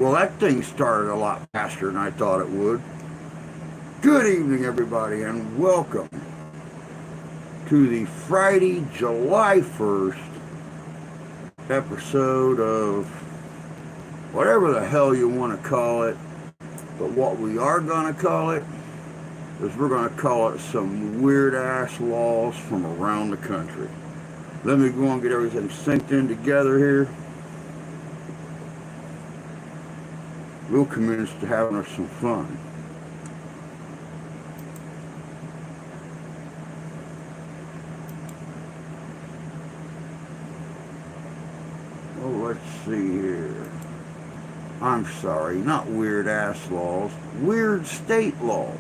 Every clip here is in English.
Well, that thing started a lot faster than I thought it would. Good evening, everybody, and welcome to the Friday, July 1st episode of whatever the hell you want to call it. But what we are going to call it is we're going to call it some weird-ass laws from around the country. Let me go and get everything synced in together here. We'll commence to having us some fun. Oh, let's see here. I'm sorry, not weird-ass laws. Weird state laws.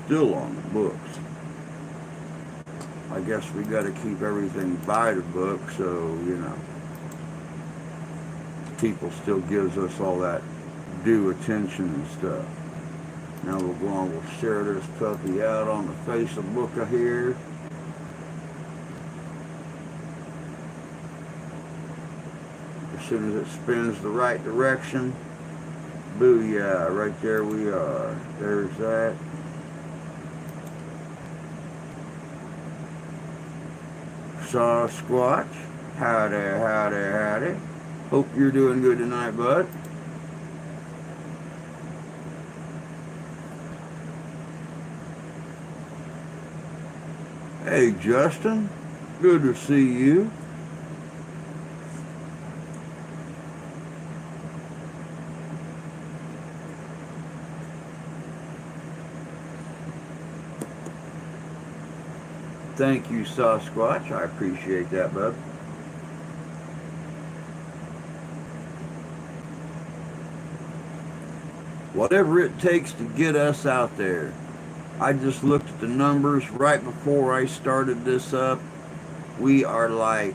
Still on the books. I guess we got to keep everything by the book, so, people still gives us all that due attention and stuff. Now we'll go on, we'll share this puppy out on the Facebook here. As soon as it spins the right direction, booyah, right there we are. There's that. Sasquatch, howdy, howdy, howdy. Hope you're doing good tonight, bud. Hey, Justin, good to see you. Thank you, Sasquatch. I appreciate that, bud. Whatever it takes to get us out there. I just looked at the numbers right before I started this up. We are like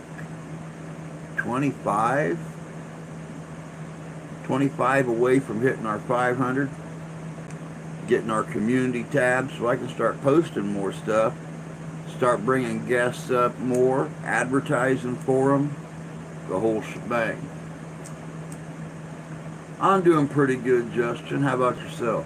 25 away from hitting our 500. Getting our community tab so I can start posting more stuff. Start bringing guests up more, advertising for them, the whole shebang. I'm doing pretty good, Justin. How about yourself?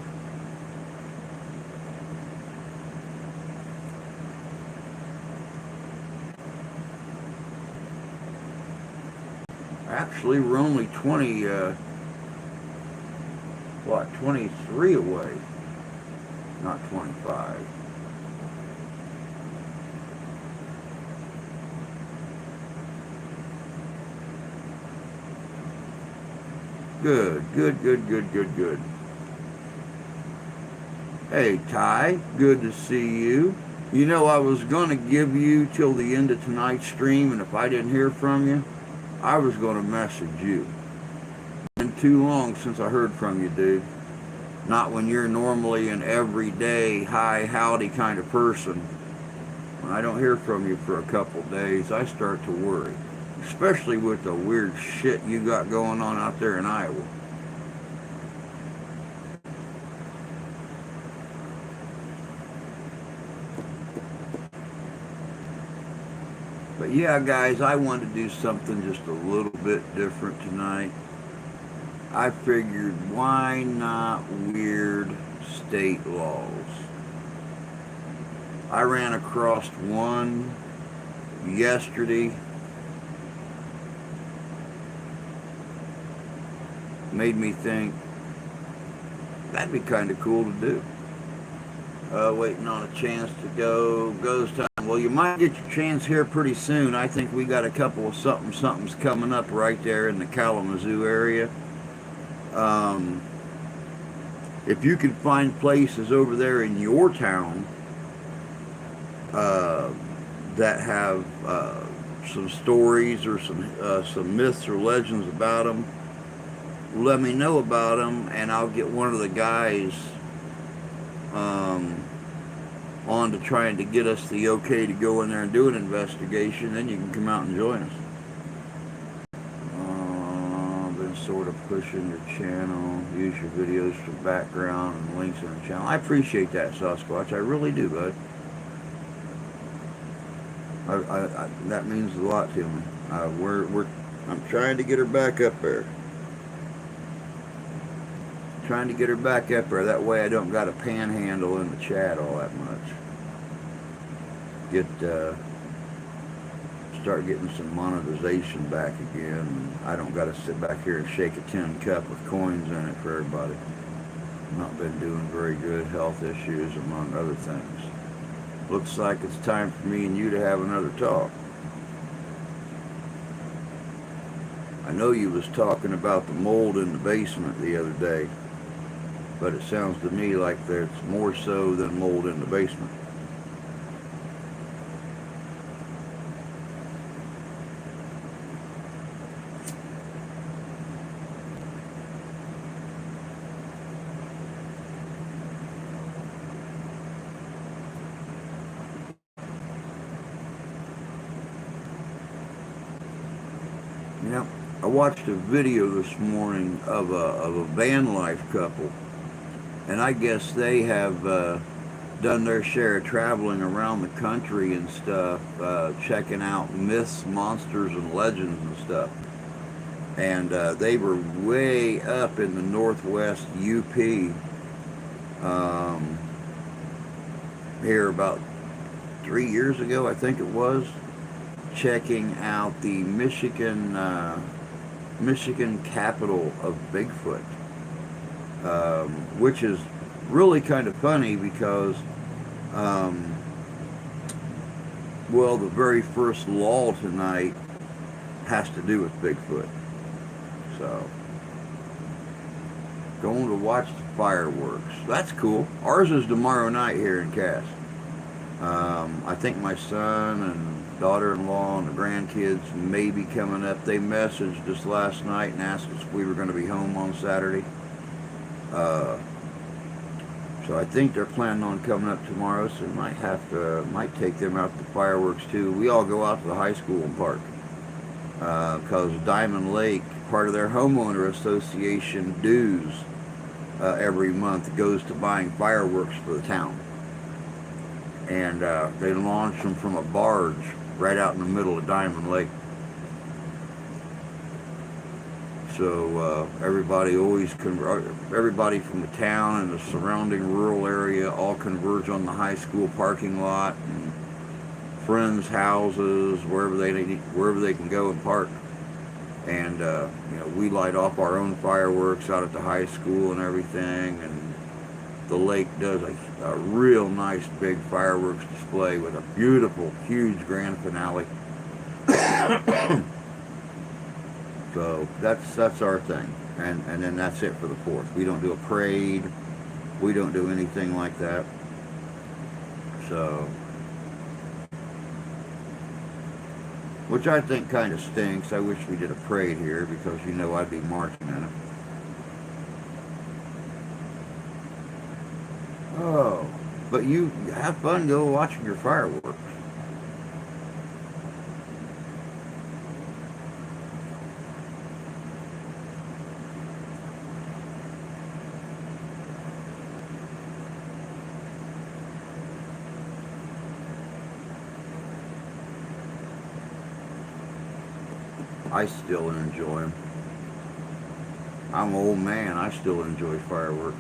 Actually, we're only 23 away, not 25. Good. Hey, Ty, good to see you. You know, I was going to give you till the end of tonight's stream, and if I didn't hear from you, I was going to message you. It's been too long since I heard from you, dude. Not when you're normally an everyday, hi, howdy kind of person. When I don't hear from you for a couple days, I start to worry. Especially with the weird shit you got going on out there in Iowa. But yeah, guys, I wanted to do something just a little bit different tonight. I figured, why not weird state laws? I ran across one yesterday. Made me think that'd be kind of cool to do. Waiting on a chance to go. Goes time. Well, you might get your chance here pretty soon. I think we got a couple of something's coming up right there in the Kalamazoo area. If you can find places over there in your town that have some stories or some myths or legends about them, let me know about them, and I'll get one of the guys on to trying to get us the okay to go in there and do an investigation. Then you can come out and join us. I've been sort of pushing your channel. Use your videos for background and links in the channel. I appreciate that, Sasquatch. I really do, bud. That means a lot to me. I'm trying to get her back up there. Trying to get her back up there. That way I don't got a panhandle in the chat all that much. Start getting some monetization back again. I don't got to sit back here and shake a tin cup with coins in it for everybody. Not been doing very good, health issues among other things. Looks like it's time for me and you to have another talk. I know you was talking about the mold in the basement the other day, but it sounds to me like there's more so than mold in the basement. You know, I watched a video this morning of a van life couple, and I guess they have done their share of traveling around the country and stuff, checking out myths, monsters, and legends and stuff. And they were way up in the northwest UP here about 3 years ago, I think it was, checking out the Michigan capital of Bigfoot, which is really kind of funny because, well, the very first law tonight has to do with Bigfoot. So, going to watch the fireworks. That's cool. Ours is tomorrow night here in Cass. I think my son and daughter-in-law and the grandkids may be coming up. They messaged us last night and asked us if we were going to be home on Saturday. So I think they're planning on coming up tomorrow, so might take them out to fireworks too. We all go out to the high school and park because Diamond Lake, part of their homeowner association dues every month goes to buying fireworks for the town. And they launch them from a barge right out in the middle of Diamond Lake. So everybody from the town and the surrounding rural area all converge on the high school parking lot and friends' houses, wherever they can go and park. And we light off our own fireworks out at the high school and everything. And the lake does a real nice big fireworks display with a beautiful, huge grand finale. So that's our thing, and then that's it for the 4th. We don't do a parade, we don't do anything like that. So, which I think kind of stinks. I wish we did a parade here because I'd be marching in it. Oh, but you have fun go watching your fireworks. I still enjoy them. I'm an old man. I still enjoy fireworks.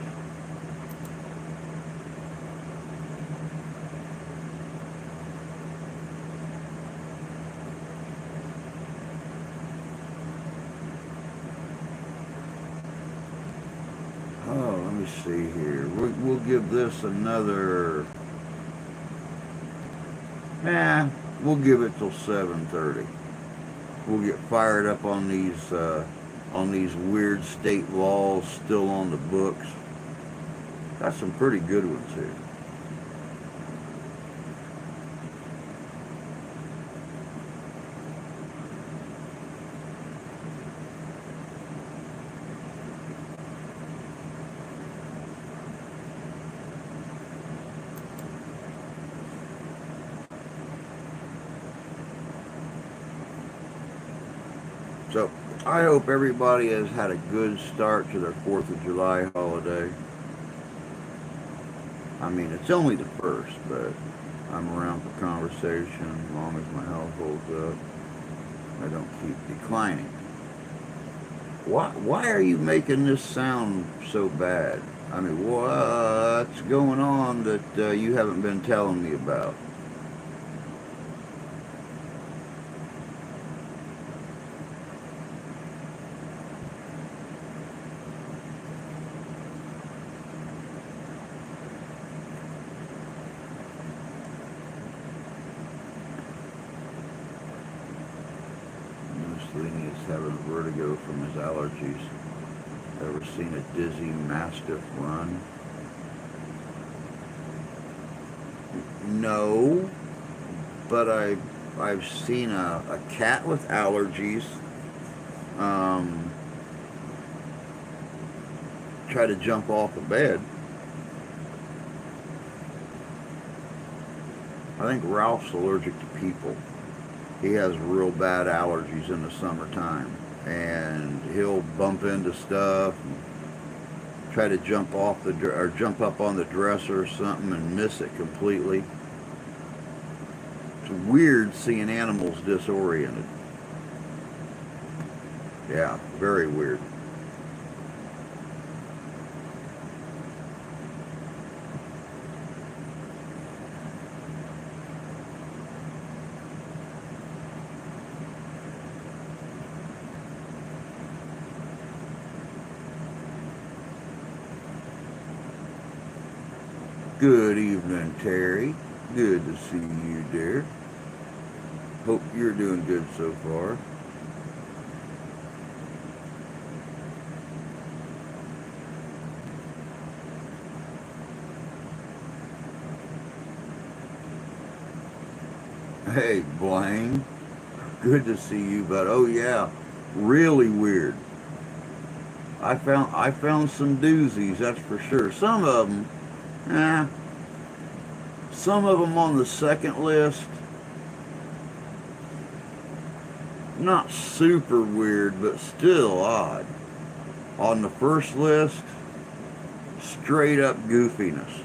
Oh, let me see here. We'll give this another... we'll give it till 7:30. We'll get fired up on these weird state laws still on the books. Got some pretty good ones here. So, I hope everybody has had a good start to their 4th of July holiday. I mean, it's only the 1st, but I'm around for conversation as long as my health holds up. I don't keep declining. Why are you making this sound so bad? I mean, what's going on that you haven't been telling me about? Mussolini is having vertigo from his allergies. Ever seen a dizzy mastiff run? No, but I've seen a cat with allergies um, try to jump off a bed. I think Ralph's allergic to people. He has real bad allergies in the summertime, and he'll bump into stuff, and try to jump off or jump up on the dresser or something and miss it completely. It's weird seeing animals disoriented. Yeah, very weird. Good evening, Terry. Good to see you, dear. Hope you're doing good so far. Hey, Blaine. Good to see you, bud. Oh yeah, really weird. I found some doozies, that's for sure. Eh, some of them on the second list, not super weird, but still odd. On the first list, straight up goofiness.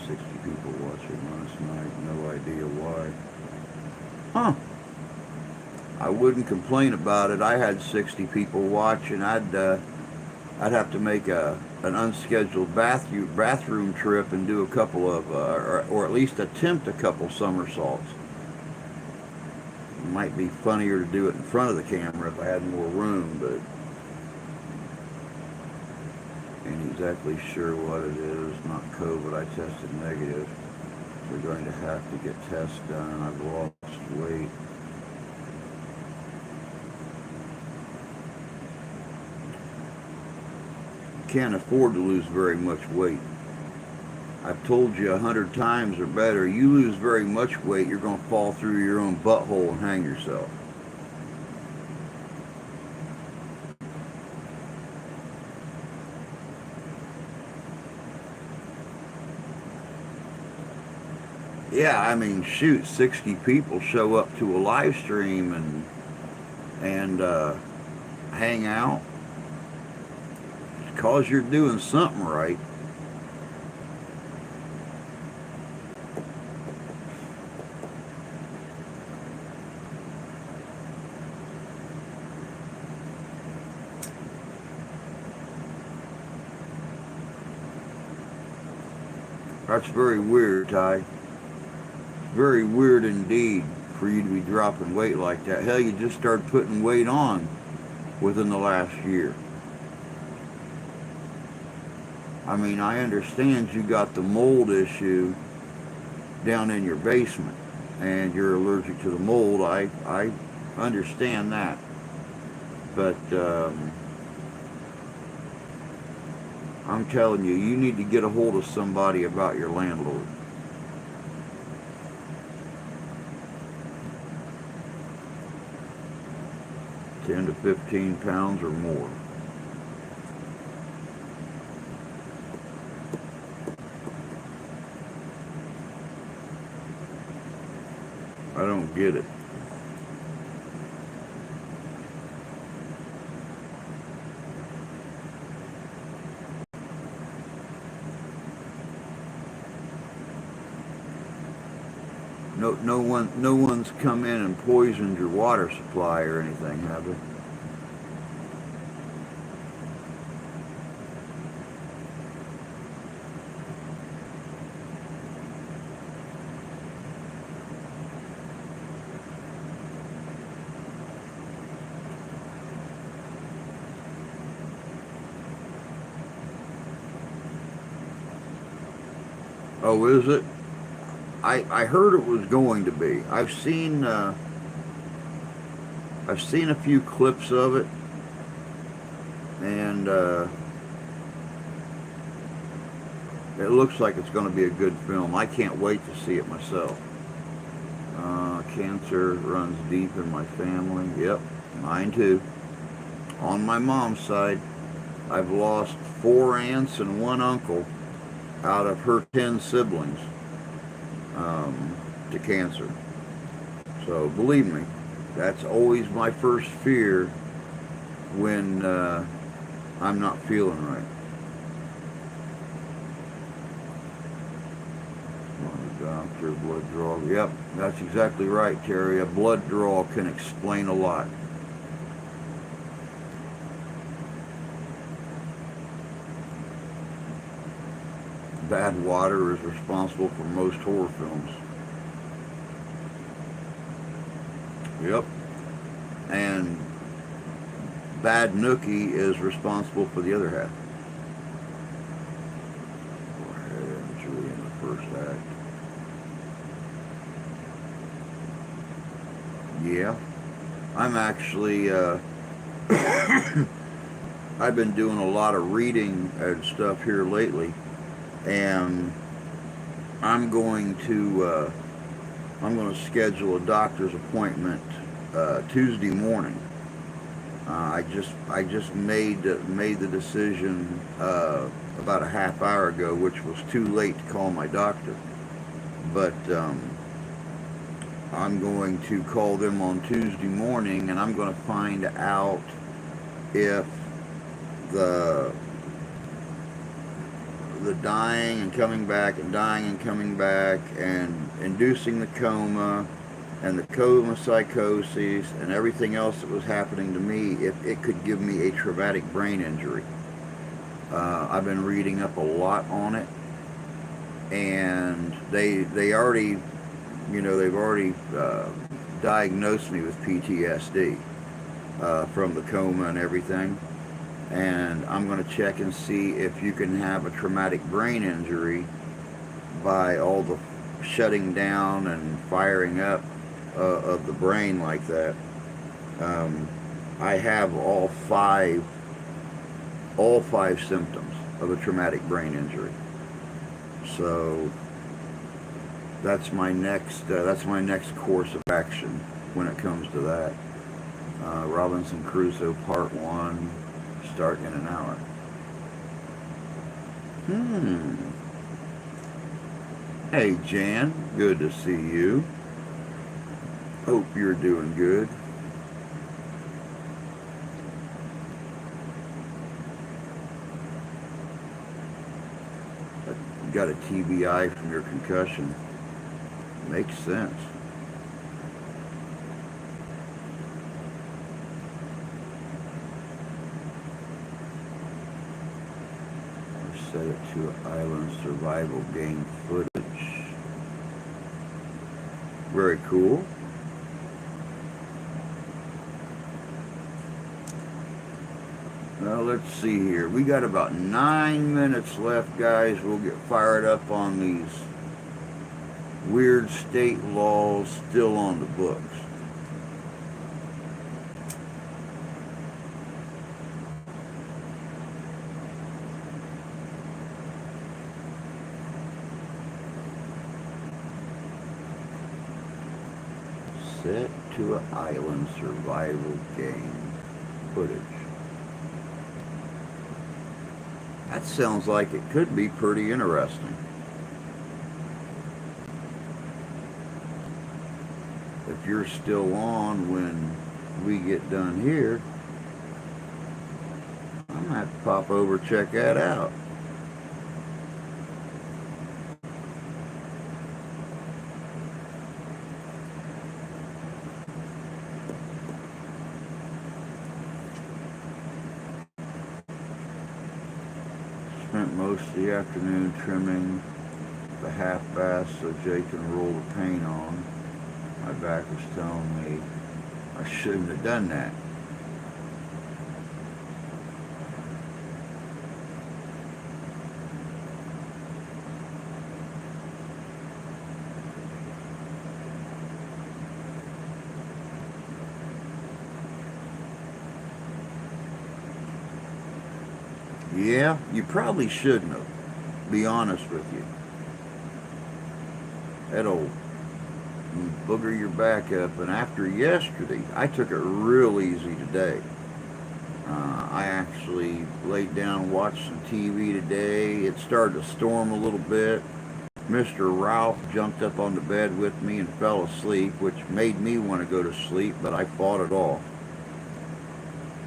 60 people watching last night, no idea why. Huh. I wouldn't complain about it. I had 60 people watching. I'd have to make an unscheduled bathroom trip and do a couple of, or at least attempt a couple somersaults. It might be funnier to do it in front of the camera if I had more room, but ain't exactly sure what it is. Not COVID. I tested negative. We're going to have to get tests done. I've lost weight. Can't afford to lose very much weight. I've told you 100 times or better, you lose very much weight, you're going to fall through your own butthole and hang yourself. Yeah, I mean, shoot, 60 people show up to a live stream and hang out. It's 'cause you're doing something right. That's very weird, Ty. Very weird indeed for you to be dropping weight like that. Hell, you just started putting weight on within the last year. I mean, I understand you got the mold issue down in your basement and you're allergic to the mold. I understand that. But I'm telling you, you need to get a hold of somebody about your landlord. 10 to 15 pounds or more. I don't get it. no one's come in and poisoned your water supply or anything, have they? Oh, is it? I heard it was going to be. I've seen a few clips of it, and it looks like it's going to be a good film. I can't wait to see it myself. Cancer runs deep in my family. Yep, mine too. On my mom's side, I've lost 4 aunts and 1 uncle out of her 10 siblings to cancer. So believe me, that's always my first fear when I'm not feeling right. Doctor, blood draw. Yep, that's exactly right, Terry. A blood draw can explain a lot. Bad water is responsible for most horror films. Yep. And bad nookie is responsible for the other half. Injury in the first act. Yeah. I'm actually, I've been doing a lot of reading and stuff here lately, and I'm going to schedule a doctor's appointment Tuesday morning. I just made the decision about a half hour ago, which was too late to call my doctor, but I'm going to call them on Tuesday morning, and I'm going to find out if the dying and coming back and dying and coming back and inducing the coma and the coma psychosis and everything else that was happening to me, if it could give me a traumatic brain injury. I've been reading up a lot on it, and they already, they've already diagnosed me with PTSD from the coma and everything. And I'm going to check and see if you can have a traumatic brain injury by all the shutting down and firing up of the brain like that. I have all five symptoms of a traumatic brain injury. So that's my next course of action when it comes to that. Robinson Crusoe Part 1, starting in an hour. Hey Jan, good to see you. Hope you're doing good. You got a TBI from your concussion. Makes sense. Set it to island survival game footage. Very cool. Now let's see here. We got about 9 minutes left, guys. We'll get fired up on these weird state laws still on the books. Set to an island survival game footage. That sounds like it could be pretty interesting. If you're still on when we get done here, I'm going to have to pop over and check that out. most of the afternoon trimming the half bath so Jay can roll the paint on. My back was telling me I shouldn't have done that. Yeah, you probably shouldn't have, be honest with you. That'll booger your back up. And after yesterday, I took it real easy today. I actually laid down and watched some TV today. It started to storm a little bit. Mr. Ralph jumped up on the bed with me and fell asleep, which made me want to go to sleep, but I fought it off.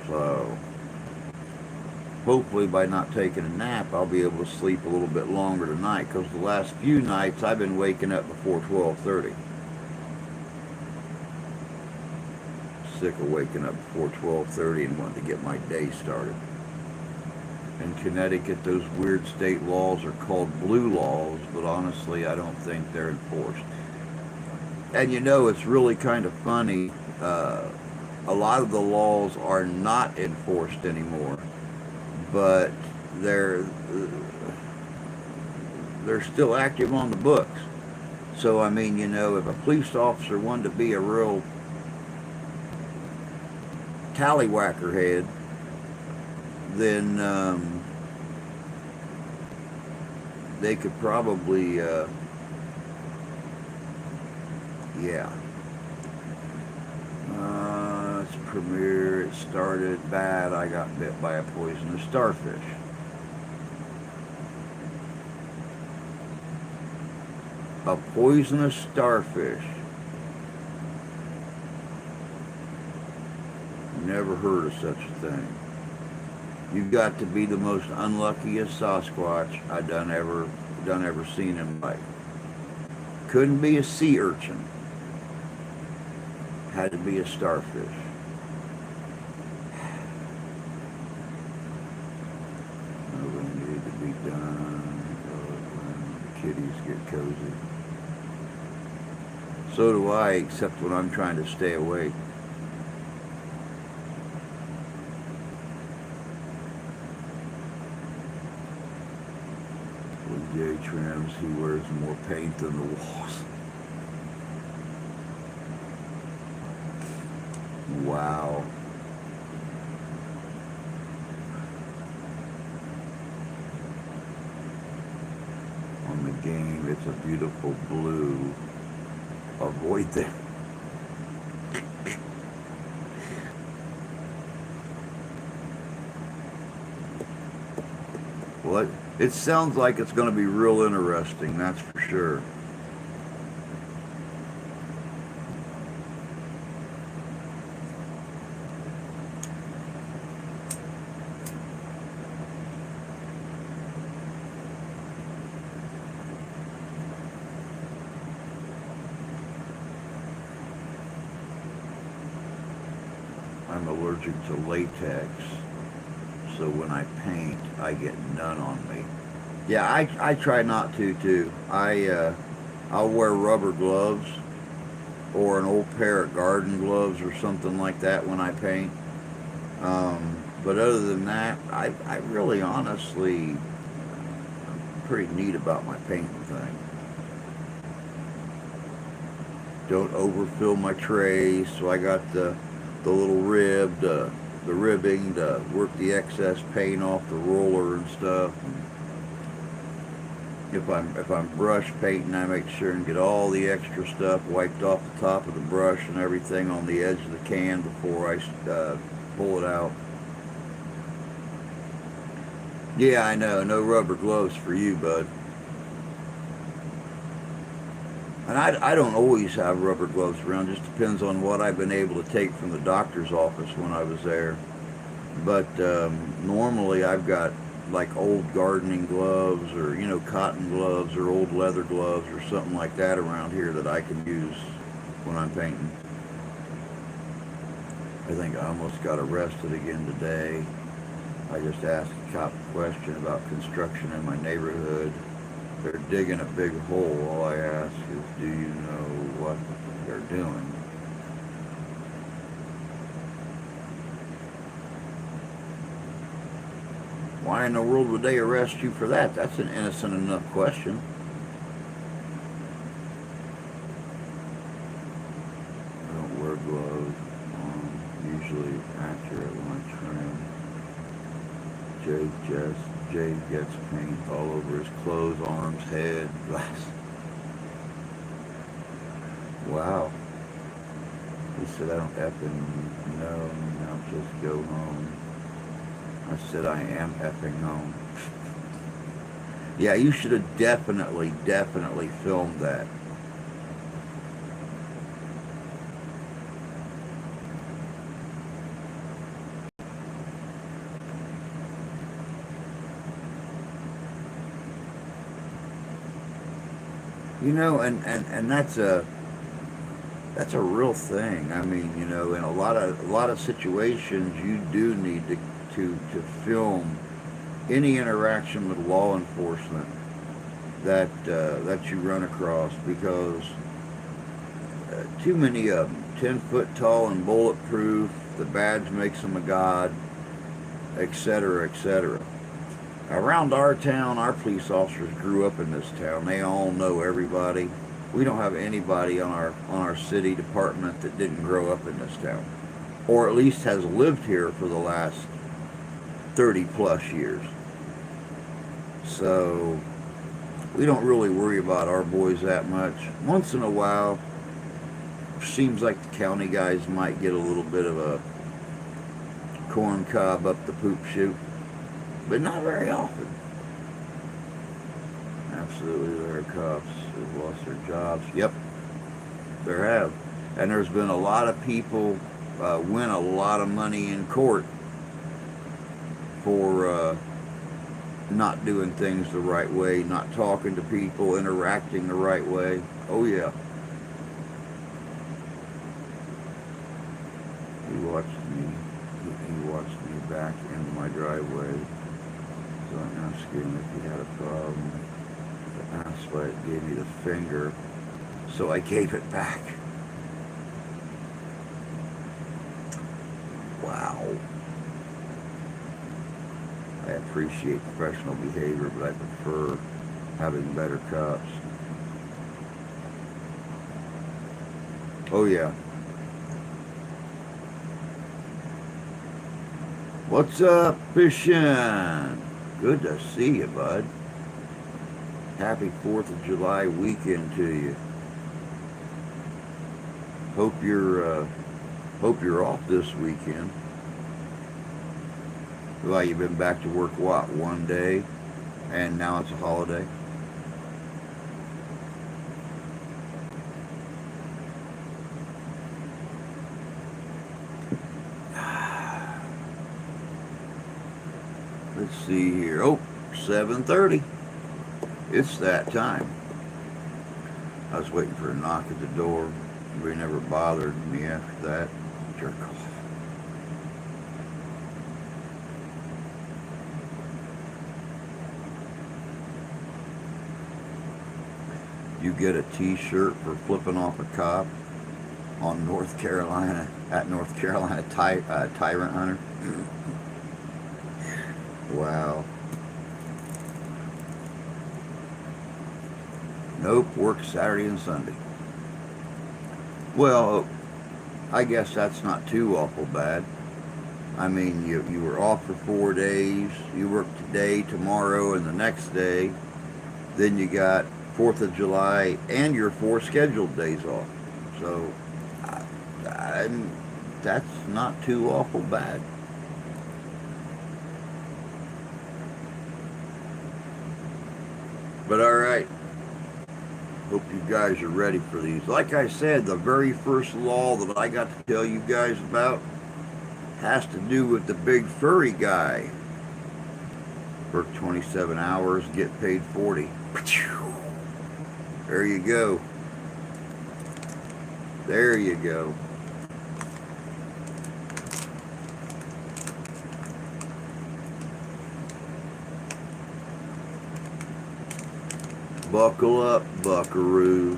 So hopefully by not taking a nap, I'll be able to sleep a little bit longer tonight, because the last few nights I've been waking up before 12:30. Sick of waking up before 12:30 and wanting to get my day started. In Connecticut, those weird state laws are called blue laws, but honestly, I don't think they're enforced. And it's really kind of funny. A lot of the laws are not enforced anymore, but they're still active on the books. So, I mean, if a police officer wanted to be a real tallywhacker head, then they could probably, yeah. It's premiere. It started bad. I got bit by a poisonous starfish. A poisonous starfish. Never heard of such a thing. You've got to be the most unluckiest Sasquatch I done ever seen in my life. Couldn't be a sea urchin. Had to be a starfish. Nothing needed to be done. The kitties get cozy. So do I, except when I'm trying to stay awake. When Jay trims, he wears more paint than the walls. Wow. On the game, it's a beautiful blue. Avoid them. Well, it sounds like it's going to be real interesting, that's for sure. I'm allergic to latex, so when I paint, I get none on me. Yeah, I try not to too. I'll wear rubber gloves or an old pair of garden gloves or something like that when I paint. But other than that, I really honestly, I'm pretty neat about my painting thing. Don't overfill my trays, so I got the little rib, the ribbing to work the excess paint off the roller and stuff. If I'm brush painting, I make sure and get all the extra stuff wiped off the top of the brush and everything on the edge of the can before I pull it out. Yeah, I know, no rubber gloves for you, bud. And I don't always have rubber gloves around, just depends on what I've been able to take from the doctor's office when I was there. But normally I've got like old gardening gloves or, cotton gloves or old leather gloves or something like that around here that I can use when I'm painting. I think I almost got arrested again today. I just asked a cop a question about construction in my neighborhood. They're digging a big hole. All I ask is, do you know what they're doing? Why in the world would they arrest you for that? That's an innocent enough question. I don't wear gloves. Usually after at lunchtime. Jay gets paint all over his clothes, arms, head, glass. Wow. He said, I don't effing know. Now just go home. I said, I am effing home. Yeah, you should have definitely filmed that. You know, and that's a real thing. I mean, you know, in a lot of situations, you do need to film any interaction with law enforcement that you run across, because too many of them, 10 foot tall and bulletproof, the badge makes them a god, etc., etc. Around our town, our police officers grew up in this town. They all know everybody. We don't have anybody on our city department that didn't grow up in this town, or at least has lived here for the last 30 plus years. So we don't really worry about our boys that much. Once in a while, seems like the county guys might get a little bit of a corn cob up the poop chute, but not very often. Absolutely, there are cops who've lost their jobs. Yep, there have. And there's been a lot of people win a lot of money in court for not doing things the right way, not talking to people, interacting the right way. Oh yeah. He watched me back into my driveway. So I asked him if he had a problem. The asphalt gave me the finger, so I gave it back. Wow. I appreciate professional behavior, but I prefer having better cops. Oh yeah. What's up, fishing? Good to see you, bud. Happy 4th of July weekend to you. Hope you're off this weekend. Well, you've been back to work, what, one day? And now it's a holiday? Let's see here. Oh, 7:30. It's that time. I was waiting for a knock at the door. Nobody never bothered me after that. Jerk off. You get a t-shirt for flipping off a cop on North Carolina Tyrant Hunter. Wow. Nope, work Saturday and Sunday. Well, I guess that's not too awful bad. I mean, you were off for 4 days. You work today, tomorrow, and the next day. Then you got 4th of July and your 4 scheduled days off. So, that's not too awful bad. But all right. Hope you guys are ready for these. Like I said, the very first law that I got to tell you guys about has to do with the big furry guy. Work 27 hours, get paid 40. There you go. There you go. Buckle up, buckaroos.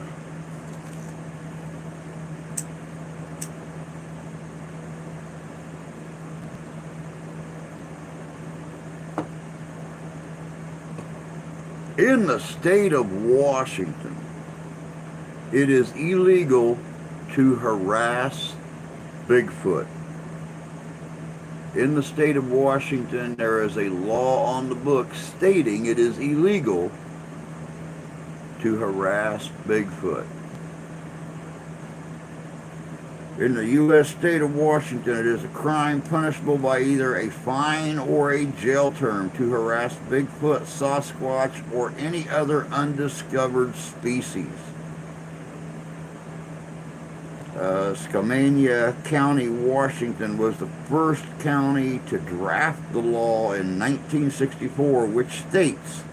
In the state of Washington, it is illegal to harass Bigfoot. In the state of Washington, there is a law on the books stating it is illegal to harass Bigfoot. In the U.S. state of Washington, it is a crime punishable by either a fine or a jail term to harass Bigfoot, Sasquatch, or any other undiscovered species. Skamania County, Washington was the first county to draft the law in 1964, which states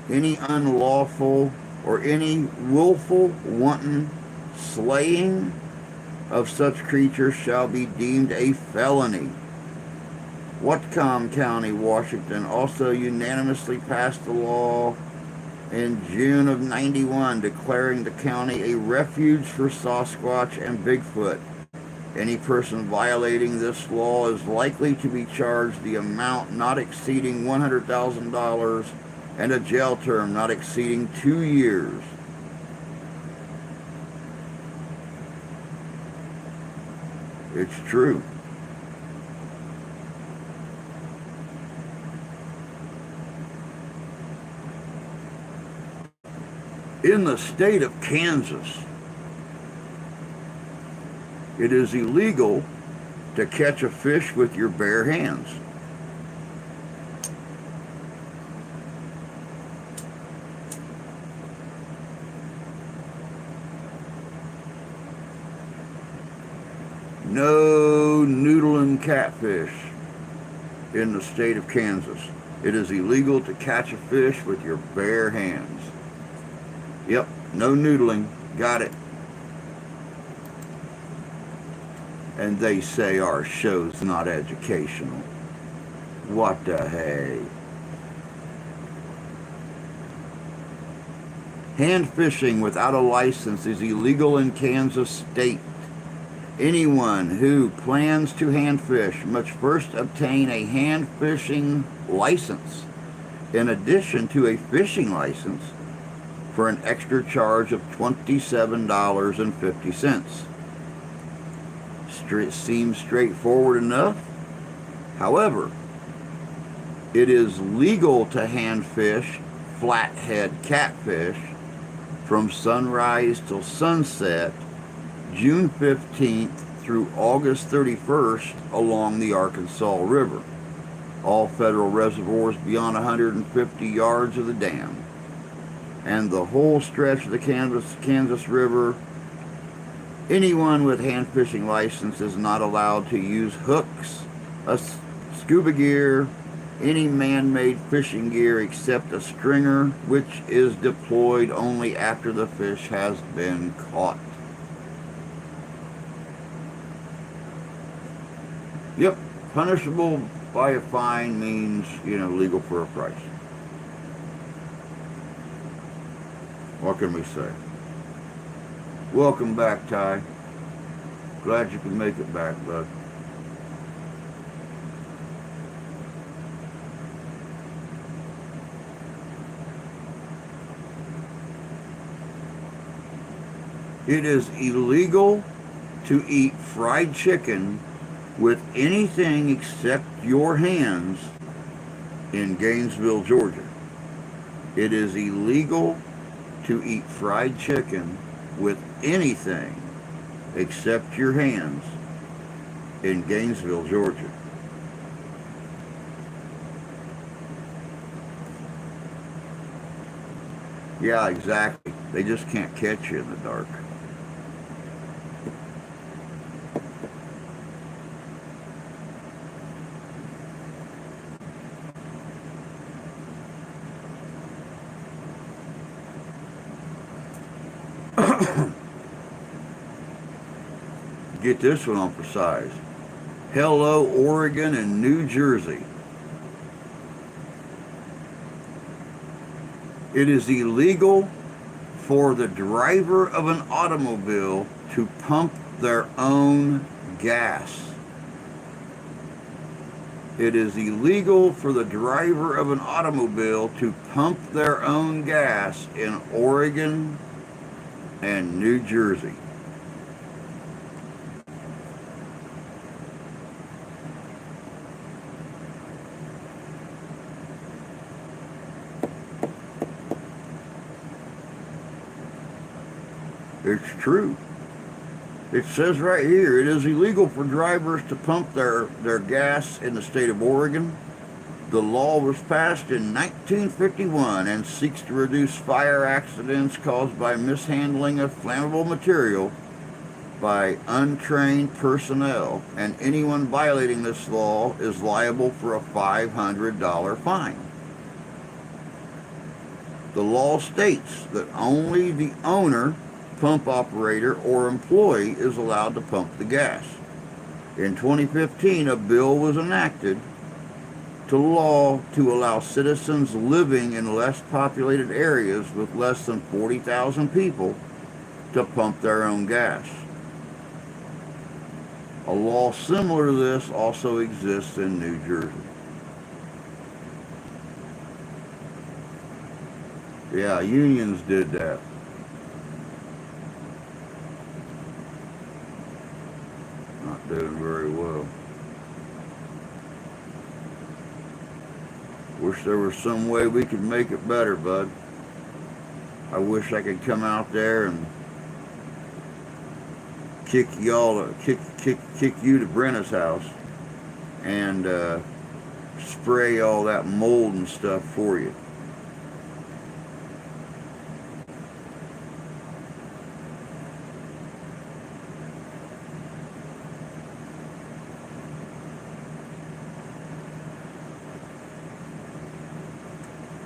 any unlawful or any willful, wanton slaying of such creatures shall be deemed a felony. Whatcom County, Washington also unanimously passed the law in June of '91, declaring the county a refuge for Sasquatch and Bigfoot. Any person violating this law is likely to be charged the amount not exceeding $100,000 and a jail term not exceeding 2 years. It's true. In the state of Kansas, it is illegal to catch a fish with your bare hands. No noodling catfish in the state of Kansas. It is illegal to catch a fish with your bare hands. Yep, no noodling. Got it. And they say our show's not educational. What the hey? Hand fishing without a license is illegal in Kansas state. Anyone who plans to hand fish must first obtain a hand fishing license, in addition to a fishing license, for an extra charge of $27.50. Seems straightforward enough. However, it is legal to hand fish flathead catfish from sunrise till sunset, June 15th through August 31st along the Arkansas River, all federal reservoirs beyond 150 yards of the dam, and the whole stretch of the Kansas River. Anyone with hand fishing license is not allowed to use hooks, scuba gear, any man-made fishing gear except a stringer, which is deployed only after the fish has been caught. Yep, punishable by a fine means, legal for a price. What can we say? Welcome back, Ty. Glad you could make it back, bud. It is illegal to eat fried chicken with anything except your hands in Gainesville, Georgia. It is illegal to eat fried chicken with anything except your hands in Gainesville, Georgia. Yeah, exactly. They just can't catch you in the dark. Get this one on for size. Hello, Oregon and New Jersey. It is illegal for the driver of an automobile to pump their own gas. It is illegal for the driver of an automobile to pump their own gas in Oregon and New Jersey. It's true. It says right here, it is illegal for drivers to pump their gas in the state of Oregon. The law was passed in 1951 and seeks to reduce fire accidents caused by mishandling of flammable material by untrained personnel, and anyone violating this law is liable for a $500 fine. The law states that only the owner, pump operator, or employee is allowed to pump the gas. In 2015, a bill was enacted to law to allow citizens living in less populated areas with less than 40,000 people to pump their own gas. A law similar to this also exists in New Jersey. Yeah, unions did that. Not doing very well. Wish there was some way we could make it better, bud. I wish I could come out there and kick you to Brenna's house and spray all that mold and stuff for you.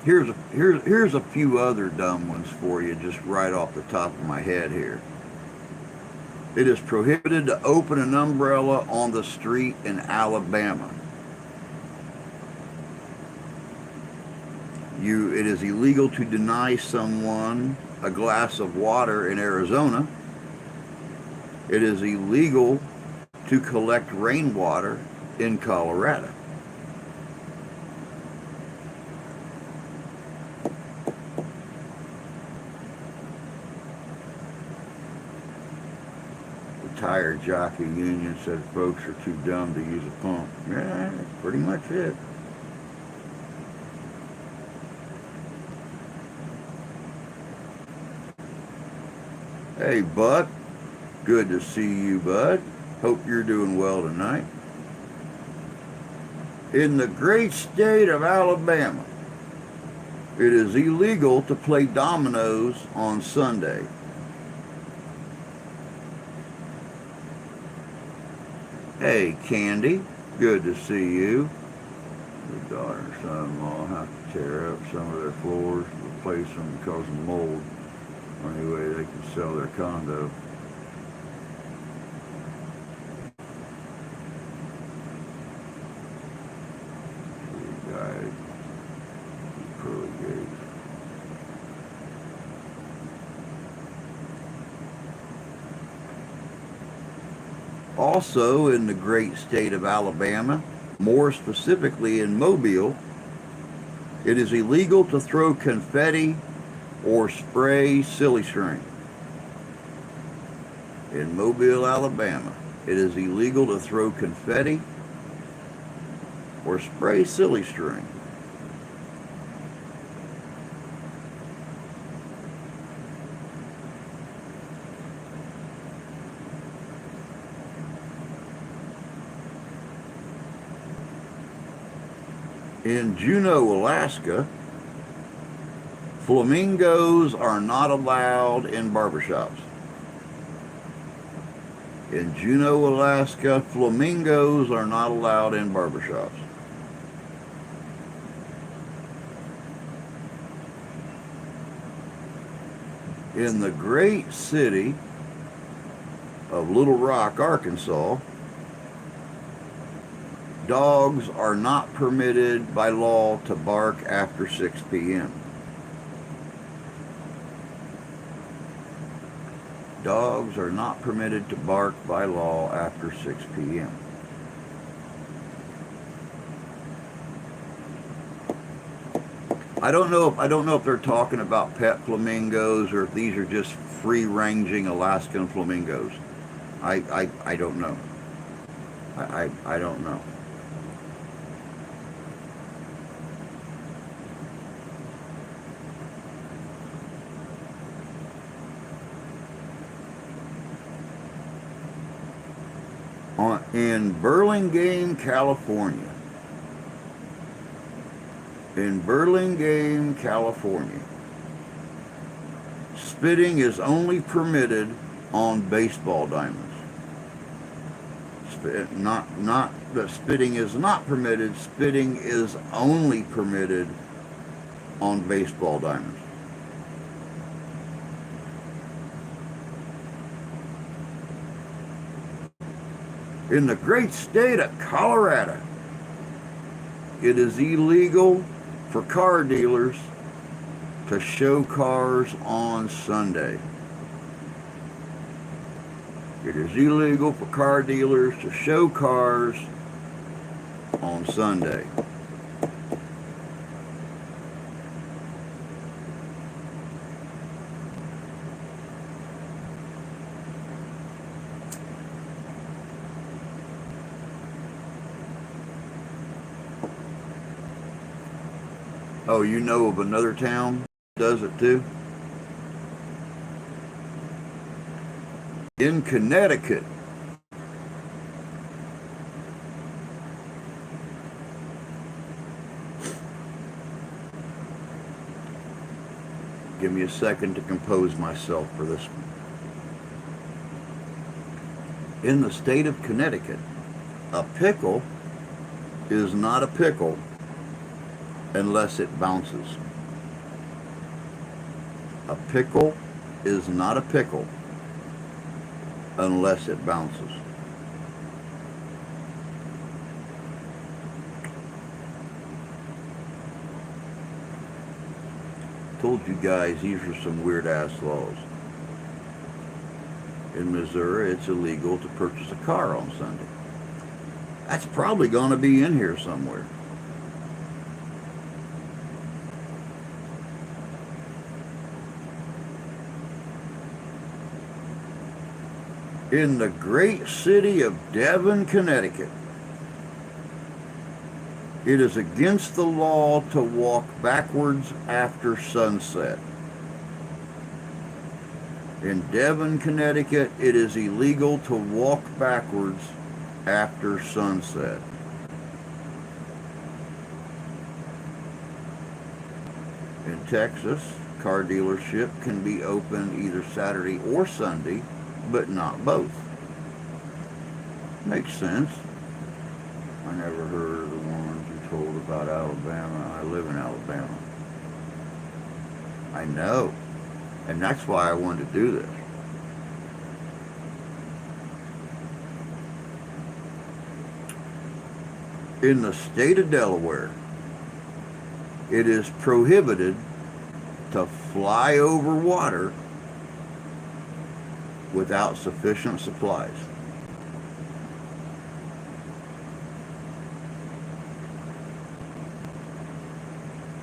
Here's a few other dumb ones for you, just right off the top of my head here. It is prohibited to open an umbrella on the street in Alabama. It is illegal to deny someone a glass of water in Arizona. It is illegal to collect rainwater in Colorado. Tire jockey union said folks are too dumb to use a pump. Yeah, that's pretty much it. Hey, Buck. Good to see you, bud. Hope you're doing well tonight. In the great state of Alabama, it is illegal to play dominoes on Sunday. Hey, Candy, good to see you. The daughter and son-in-law have to tear up some of their floors, replace them because of mold. Only way they can sell their condo. The guy, pearly gates. Also in the great state of Alabama, more specifically in Mobile, it is illegal to throw confetti or spray silly string. In Mobile, Alabama, it is illegal to throw confetti or spray silly string. In Juneau, Alaska, flamingos are not allowed in barbershops. In Juneau, Alaska, flamingos are not allowed in barbershops. In the great city of Little Rock, Arkansas, dogs are not permitted by law to bark after 6 p.m. Dogs are not permitted to bark by law after 6 p.m. I don't know if they're talking about pet flamingos or if these are just free-ranging Alaskan flamingos. I don't know. I don't know. In Burlingame, California. In Burlingame, California, spitting is only permitted on baseball diamonds. Not that spitting is not permitted. Spitting is only permitted on baseball diamonds. In the great state of Colorado, it is illegal for car dealers to show cars on Sunday. It is illegal for car dealers to show cars on Sunday. Oh, you know of another town that does it too? In Connecticut, give me a second to compose myself for this one. In the state of Connecticut, a pickle is not a pickle unless it bounces. A pickle is not a pickle unless it bounces. Told you guys these are some weird ass laws. In Missouri, it's illegal to purchase a car on Sunday. That's probably going to be in here somewhere. In the great city of Devon, Connecticut, it is against the law to walk backwards after sunset. In Devon, Connecticut, it is illegal to walk backwards after sunset. In Texas, car dealership can be open either Saturday or Sunday, but not both. Makes sense. I never heard of the ones you told about Alabama. I live in Alabama. I know. And that's why I wanted to do this. In the state of Delaware, it is prohibited to fly over water without sufficient supplies.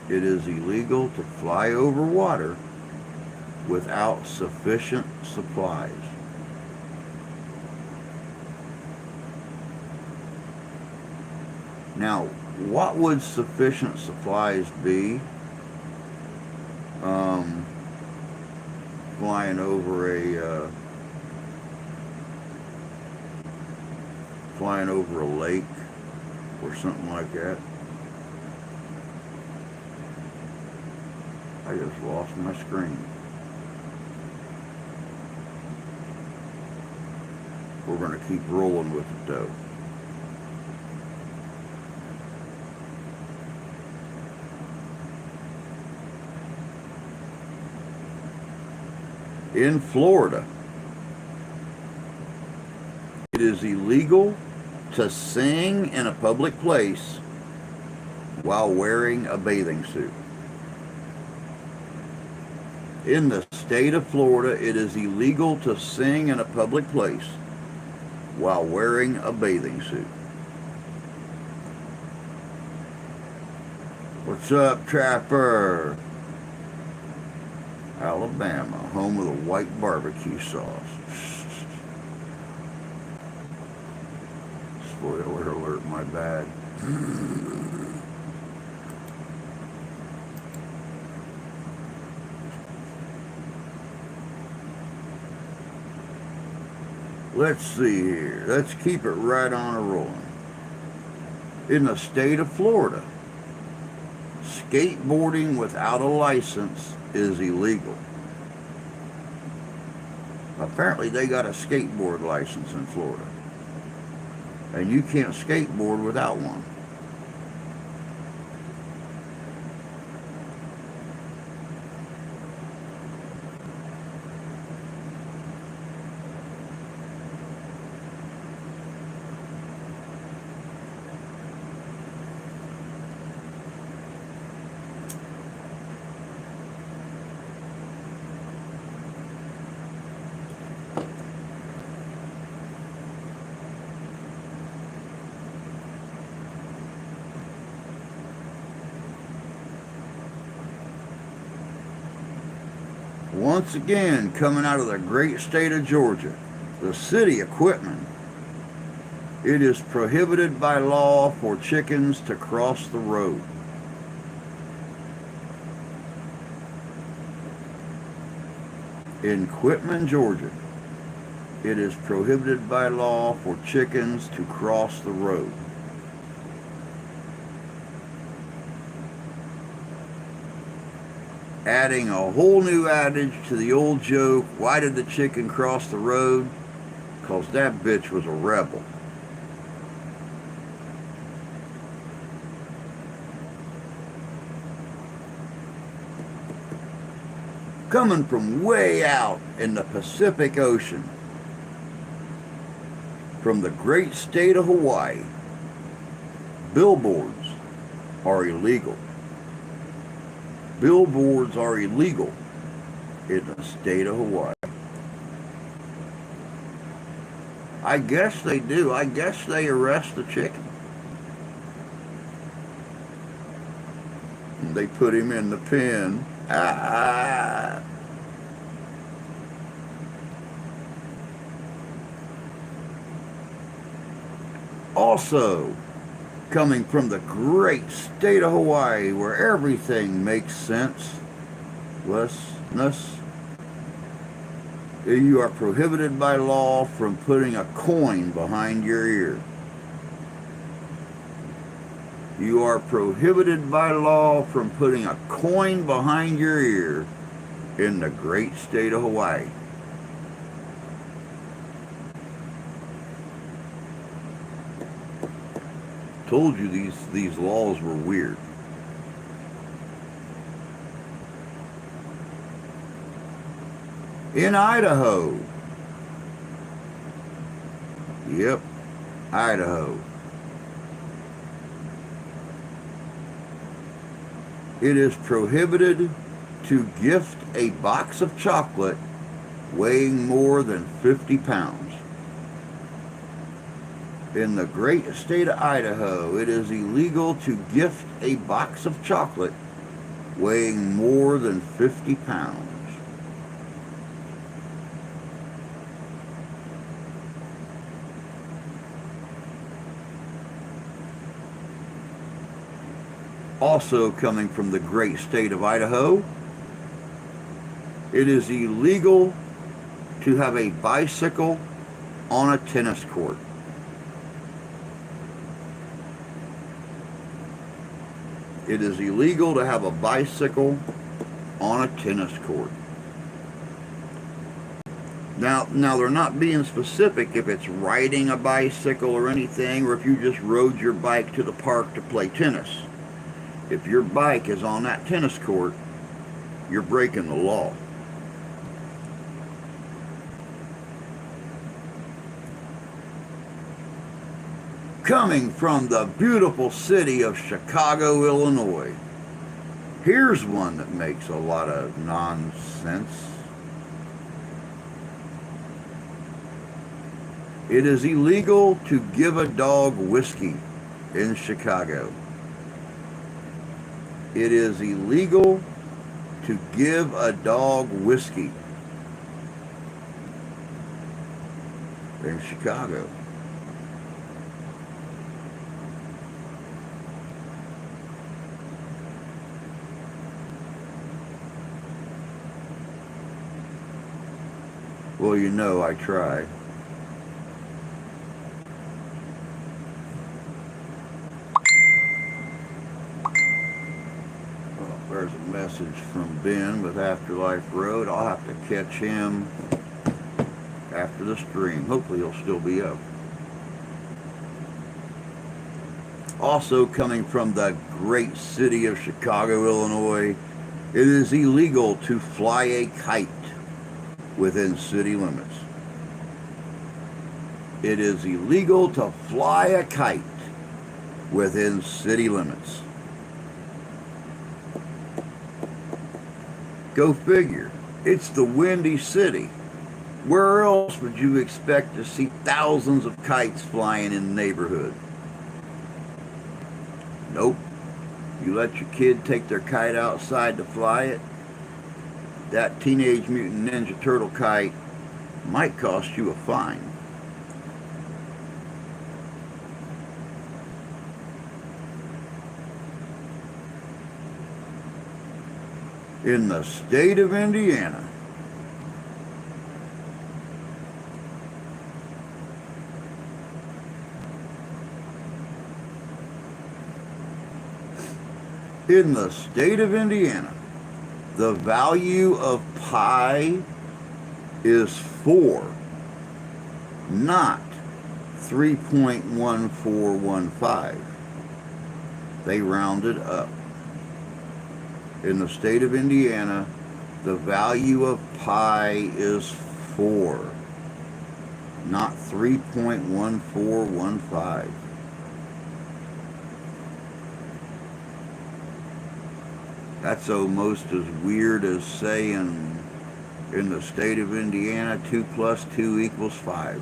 It is illegal to fly over water without sufficient supplies. Now, what would sufficient supplies be? Flying over a lake or something like that. I just lost my screen. We're going to keep rolling with it though. In Florida, it is illegal to sing in a public place while wearing a bathing suit. In the state of Florida, it is illegal to sing in a public place while wearing a bathing suit. What's up, Trapper? Alabama, home of the white barbecue sauce. Spoiler alert, my bad. Let's see here. Let's keep it right on a rolling. In the state of Florida, skateboarding without a license is illegal. Apparently they got a skateboard license in Florida. And you can't skateboard without one. Once again, coming out of the great state of Georgia, the city of Quitman, it is prohibited by law for chickens to cross the road. In Quitman, Georgia, it is prohibited by law for chickens to cross the road. Adding a whole new adage to the old joke, why did the chicken cross the road? Because that bitch was a rebel. Coming from way out in the Pacific Ocean, from the great state of Hawaii, billboards are illegal. Billboards are illegal in the state of Hawaii. I guess they do. I guess they arrest the chicken. And they put him in the pen. Also, coming from the great state of Hawaii, where everything makes sense, you are prohibited by law from putting a coin behind your ear. You are prohibited by law from putting a coin behind your ear in the great state of Hawaii. Told you these laws were weird. In Idaho. Yep, Idaho. It is prohibited to gift a box of chocolate weighing more than 50 pounds. In the great state of Idaho, it is illegal to gift a box of chocolate weighing more than 50 pounds. Also coming from the great state of Idaho, it is illegal to have a bicycle on a tennis court. It is illegal to have a bicycle on a tennis court. Now they're not being specific if it's riding a bicycle or anything, or if you just rode your bike to the park to play tennis. If your bike is on that tennis court, you're breaking the law. Coming from the beautiful city of Chicago, Illinois, Here's one that makes a lot of nonsense. It is illegal to give a dog whiskey in Chicago. It is illegal to give a dog whiskey in Chicago. Well, you know I try. Well, there's a message from Ben with Afterlife Road. I'll have to catch him after the stream. Hopefully he'll still be up. Also coming from the great city of Chicago, Illinois, it is illegal to fly a kite within city limits. It is illegal to fly a kite within city limits. Go figure. It's the Windy City. Where else would you expect to see thousands of kites flying in the neighborhood? Nope. You let your kid take their kite outside to fly it, that Teenage Mutant Ninja Turtle kite might cost you a fine. In the state of Indiana, the value of pi is 4, not 3.1415. They rounded up. In the state of Indiana, the value of pi is 4, not 3.1415. That's almost as weird as saying in the state of Indiana 2 plus 2 equals 5.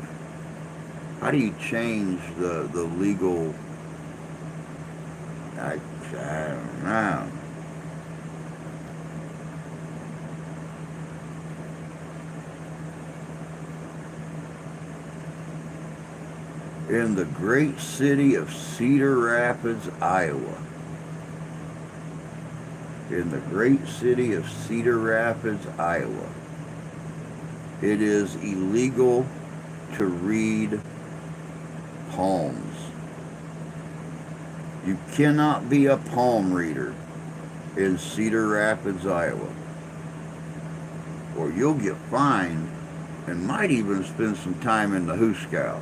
How do you change the legal? I don't know. In the great city of Cedar Rapids, Iowa. In the great city of Cedar Rapids, Iowa, it is illegal to read palms. You cannot be a palm reader in Cedar Rapids, Iowa, or you'll get fined and might even spend some time in the hoosegow.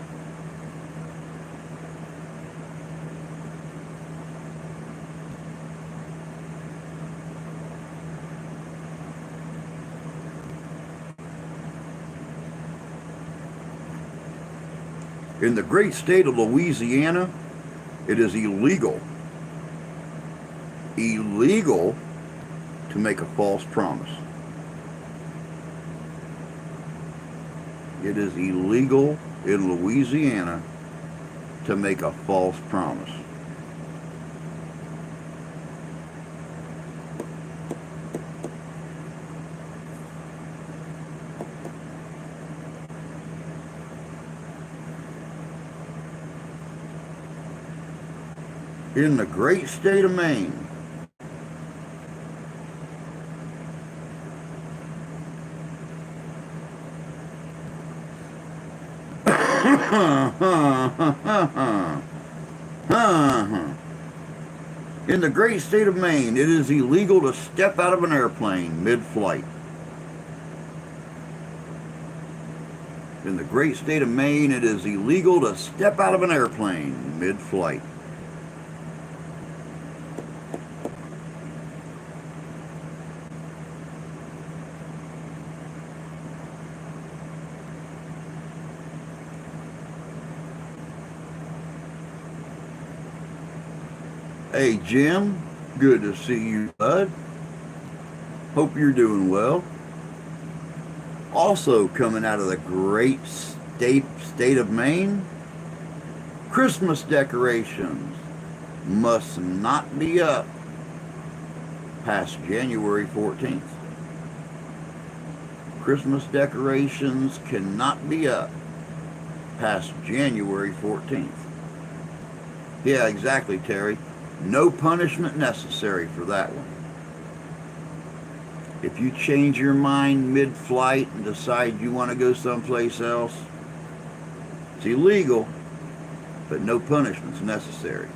In the great state of Louisiana, it is illegal to make a false promise. It is illegal in Louisiana to make a false promise. In the great state of Maine, in the great state of Maine, it is illegal to step out of an airplane mid-flight. In the great state of Maine, it is illegal to step out of an airplane mid-flight. Hey, Jim, good to see you, bud. Hope you're doing well. Also coming out of the great state of Maine, Christmas decorations must not be up past January 14th. Christmas decorations cannot be up past January 14th. Yeah, exactly, Terry. No punishment necessary for that one. If you change your mind mid-flight and decide you want to go someplace else, it's illegal, but no punishment's necessary.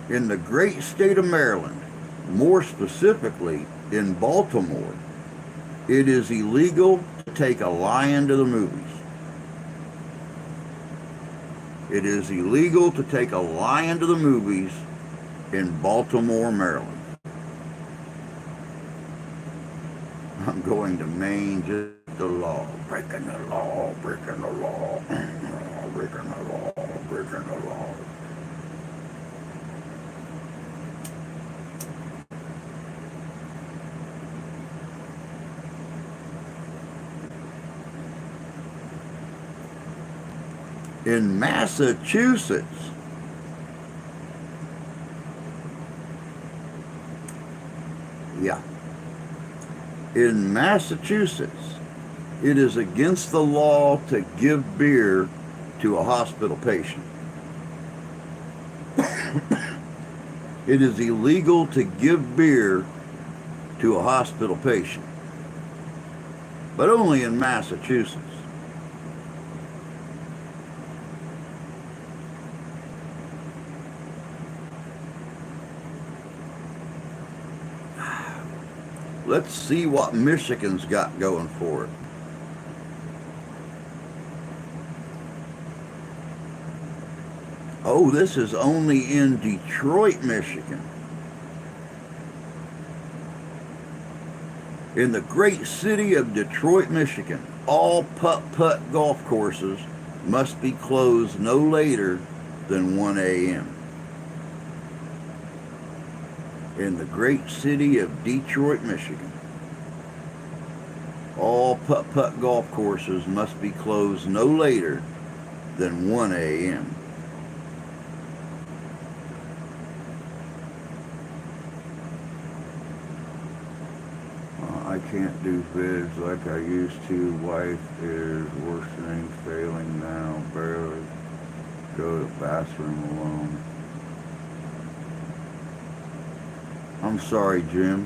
In the great state of Maryland, more specifically in Baltimore, it is illegal to take a lion to the movies. It is illegal to take a lion to the movies in Baltimore, Maryland. I'm going to Maine, just the law, breaking the law, breaking the law, breaking the law, breaking the law. In Massachusetts, in Massachusetts, it is against the law to give beer to a hospital patient. It is illegal to give beer to a hospital patient, but only in Massachusetts. Let's see what Michigan's got going for it. Oh, this is only in Detroit, Michigan. In the great city of Detroit, Michigan, all putt-putt golf courses must be closed no later than 1 a.m. In the great city of Detroit, Michigan, all putt-putt golf courses must be closed no later than 1 a.m. I can't do vids like I used to. Wife is worsening, failing now, barely go to the bathroom alone. I'm sorry, Jim.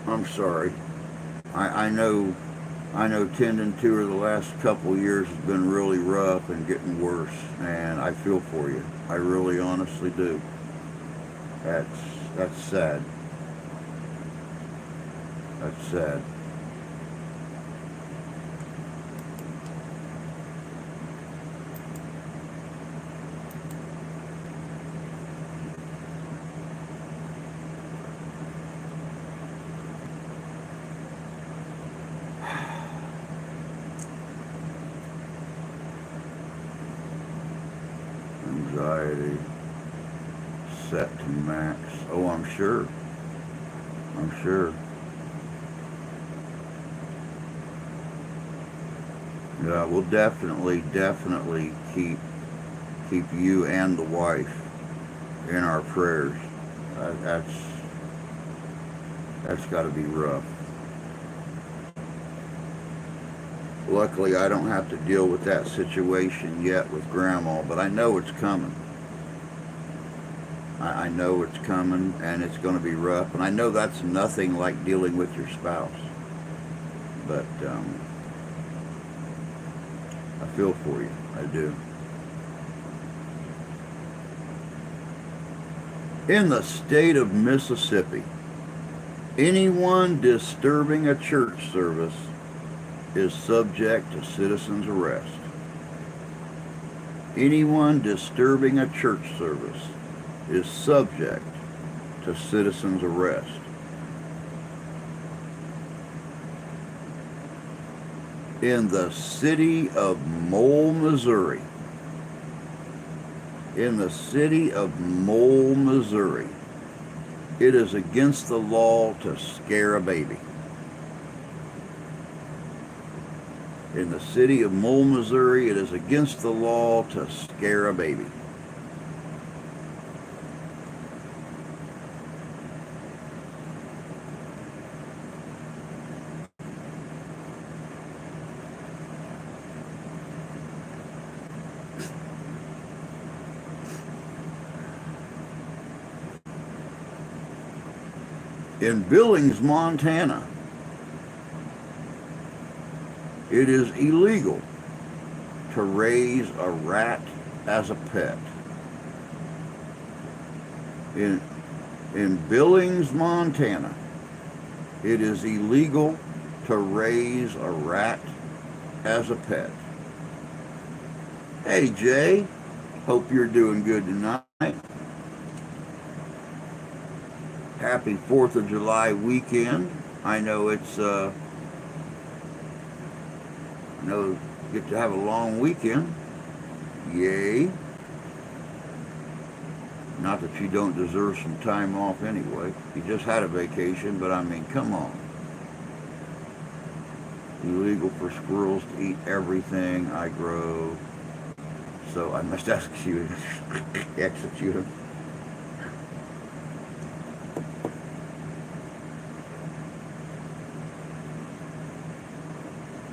I'm sorry. I know tending to her the last couple of years has been really rough and getting worse, and I feel for you. I really honestly do. That's sad. That's sad. Anxiety set to max. Oh, I'm sure. I'm sure. Yeah, we'll definitely keep you and the wife in our prayers. That's got to be rough. Luckily, I don't have to deal with that situation yet with Grandma, but I know it's coming. I know it's coming, and it's going to be rough. And I know that's nothing like dealing with your spouse. But I feel for you. I do. In the state of Mississippi, anyone disturbing a church service is subject to citizen's arrest. Anyone disturbing a church service is subject to citizen's arrest. in the city of Mole, Missouri. In the city of Mole, Missouri, it is against the law to scare a baby. In the city of Mole, Missouri, it is against the law to scare a baby. In Billings, Montana, it is illegal to raise a rat as a pet. In Billings, Montana, it is illegal to raise a rat as a pet. Hey, Jay, hope you're doing good tonight. Happy 4th of July weekend. I know it's, you get to have a long weekend. Yay. Not that you don't deserve some time off anyway. You just had a vacation, but I mean, come on. Illegal for squirrels to eat everything I grow. So I must execute them.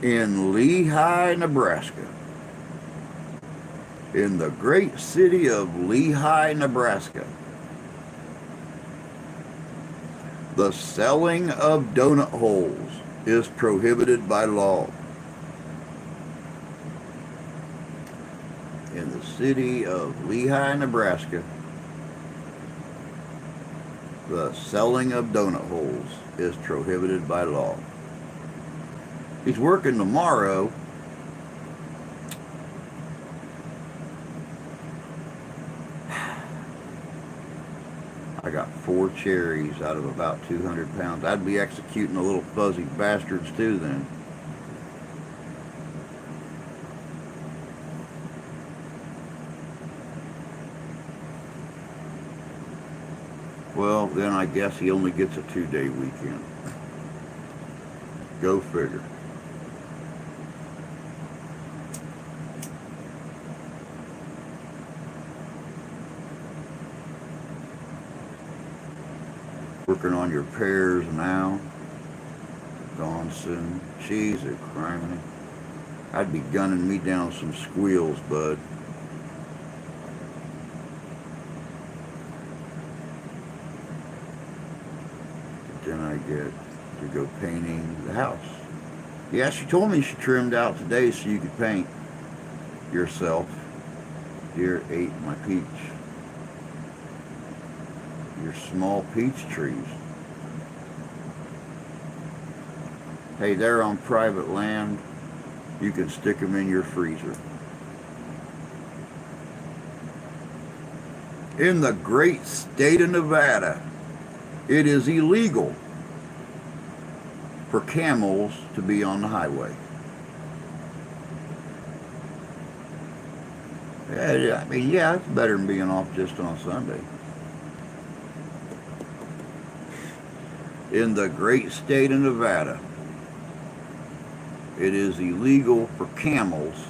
In Lehi, Nebraska, in the great city of Lehi, Nebraska, the selling of donut holes is prohibited by law. In the city of Lehi, Nebraska, the selling of donut holes is prohibited by law. He's working tomorrow. I got 4 cherries out of about 200 pounds. I'd be executing the little fuzzy bastards too then. Well, then I guess he only gets a 2-day weekend. Go figure. Working on your pears now. Gone soon. Jesus criminy. I'd be gunning me down some squeals, bud. Then I get to go painting the house. Yeah, she told me she trimmed out today so you could paint yourself. Deer ate my peach. Your small peach trees. Hey, they're on private land. You can stick them in your freezer. In the great state of Nevada, it is illegal for camels to be on the highway. Yeah, I mean, yeah, it's better than being off just on Sunday. In the great state of Nevada, it is illegal for camels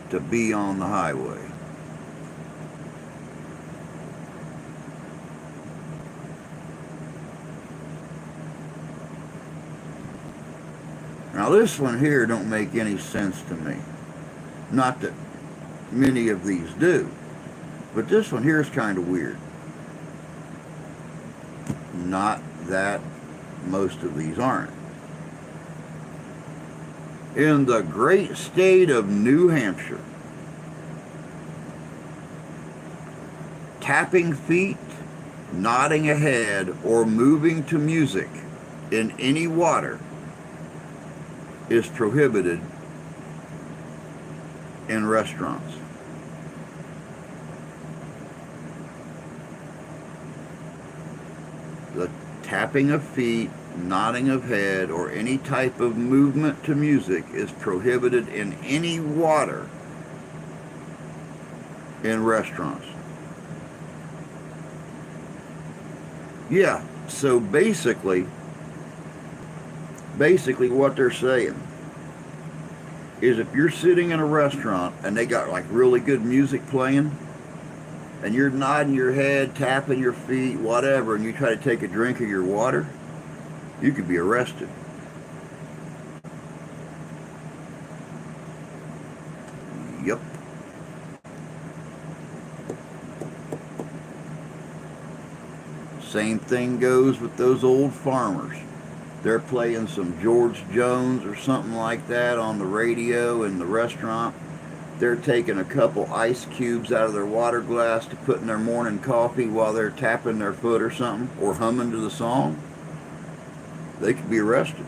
to be on the highway. Now this one here don't make any sense to me. Not that many of these do, but this one here is kind of weird. Not that most of these aren't. In the great state of New Hampshire, tapping feet, nodding a head, or moving to music in any water is prohibited in restaurants. The tapping of feet, nodding of head, or any type of movement to music is prohibited in any water in restaurants. Yeah, so basically what they're saying is if you're sitting in a restaurant and they got like really good music playing and you're nodding your head, tapping your feet, whatever, and you try to take a drink of your water, you could be arrested. Yep. Same thing goes with those old farmers. They're playing some George Jones or something like that on the radio in the restaurant. They're taking a couple ice cubes out of their water glass to put in their morning coffee while they're tapping their foot or something, or humming to the song. They could be arrested.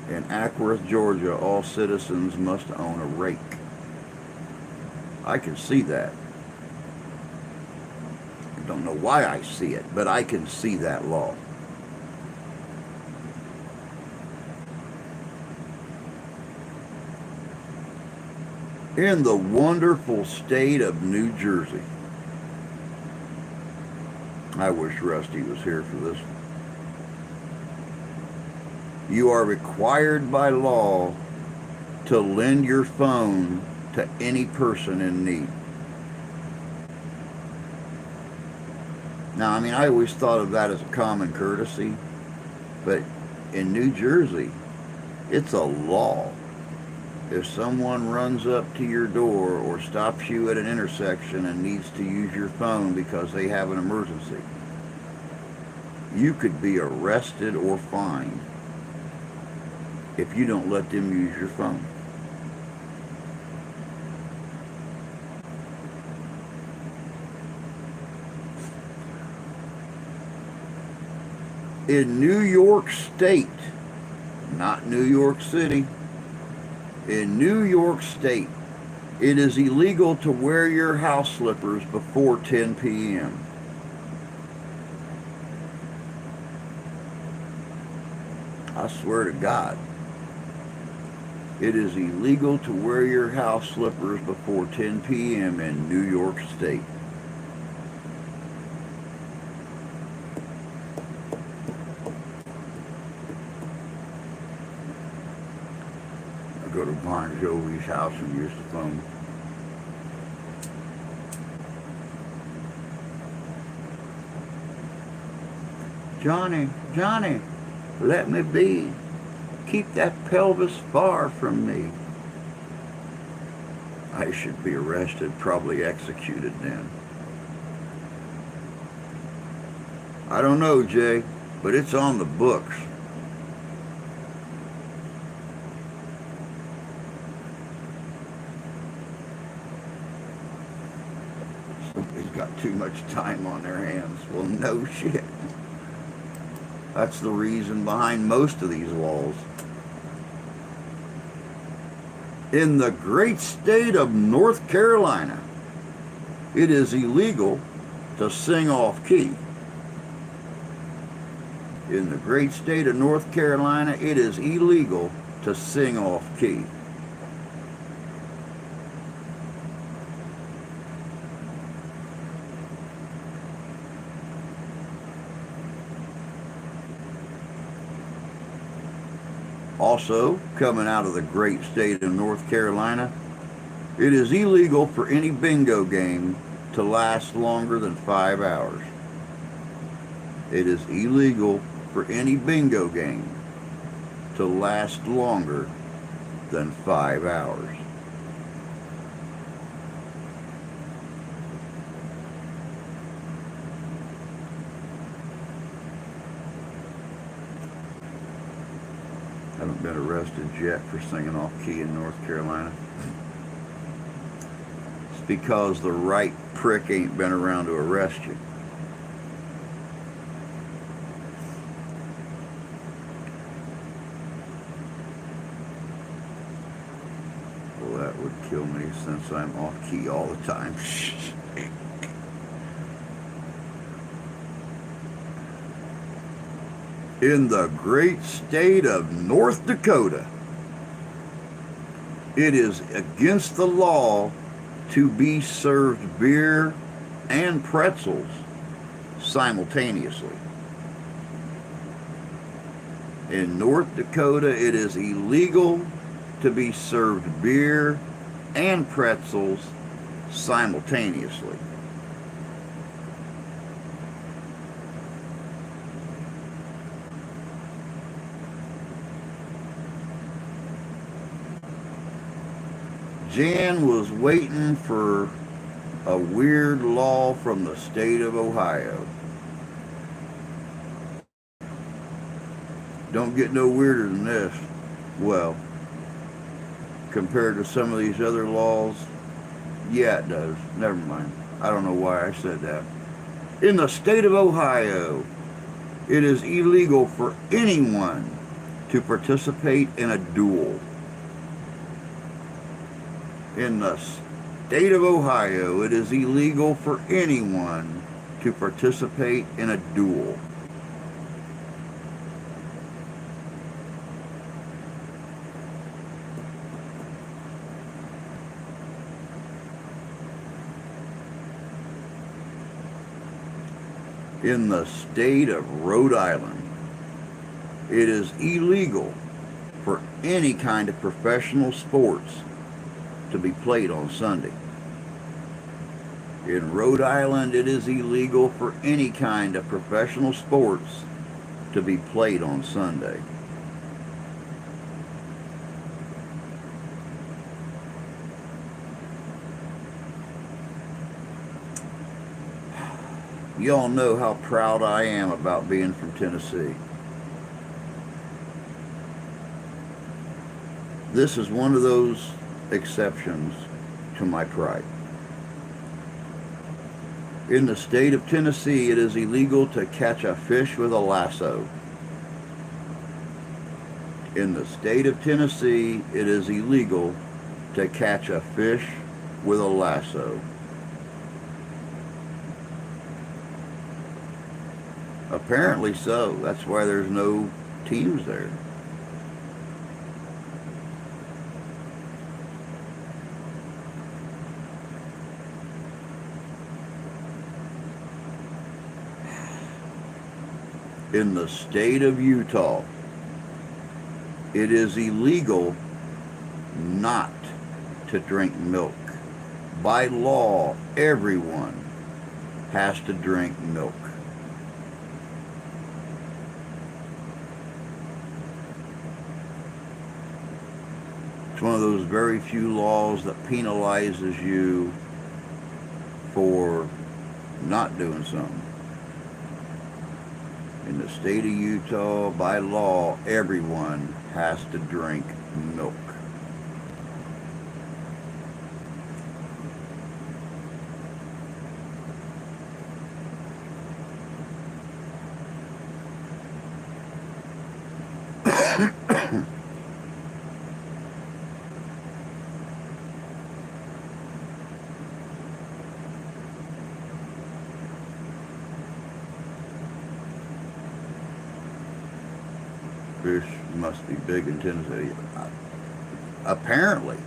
In Ackworth, Georgia, all citizens must own a rake. I can see that. I don't know why I see it, but I can see that law. In the wonderful state of New Jersey. I wish Rusty was here for this. You are required by law to lend your phone to any person in need. Now, I mean, I always thought of that as a common courtesy, but in New Jersey, it's a law. If someone runs up to your door or stops you at an intersection and needs to use your phone because they have an emergency, you could be arrested or fined if you don't let them use your phone. In New York State, not New York City, in New York State, it is illegal to wear your house slippers before 10 p.m. I swear to God, it is illegal to wear your house slippers before 10 p.m. in New York State. Go to Bon Jovi's house and use the phone. Johnny, let me be. Keep that pelvis far from me. I should be arrested, probably executed then. I don't know, Jay, but it's on the books. Somebody's got too much time on their hands. Well, no shit. That's the reason behind most of these laws. In the great state of North Carolina, it is illegal to sing off key. In the great state of North Carolina, it is illegal to sing off key. Also, coming out of the great state of North Carolina, it is illegal for any bingo game to last longer than 5 hours. It is illegal for any bingo game to last longer than 5 hours. Haven't been arrested yet for singing off key in North Carolina. It's because the right prick ain't been around to arrest you. Well, that would kill me since I'm off key all the time. In the great state of North Dakota, it is against the law to be served beer and pretzels simultaneously. In North Dakota, it is illegal to be served beer and pretzels simultaneously. Jan was waiting for a weird law from the state of Ohio. Don't get no weirder than this. Well, compared to some of these other laws, yeah, it does. Never mind. I don't know why I said that. In the state of Ohio, it is illegal for anyone to participate in a duel. In the state of Ohio, it is illegal for anyone to participate in a duel. In the state of Rhode Island, it is illegal for any kind of professional sports to be played on Sunday. In Rhode Island, it is illegal for any kind of professional sports to be played on Sunday. Y'all know how proud I am about being from Tennessee. This is one of those exceptions to my pride. In the state of Tennessee, it is illegal to catch a fish with a lasso. In the state of Tennessee, it is illegal to catch a fish with a lasso. Apparently so. That's why there's no teams there. In the state of Utah, it is illegal not to drink milk. By law, everyone has to drink milk. It's one of those very few laws that penalizes you for not doing something. In the state of Utah, by law, everyone has to drink milk. Fish must be big in Tennessee. Apparently,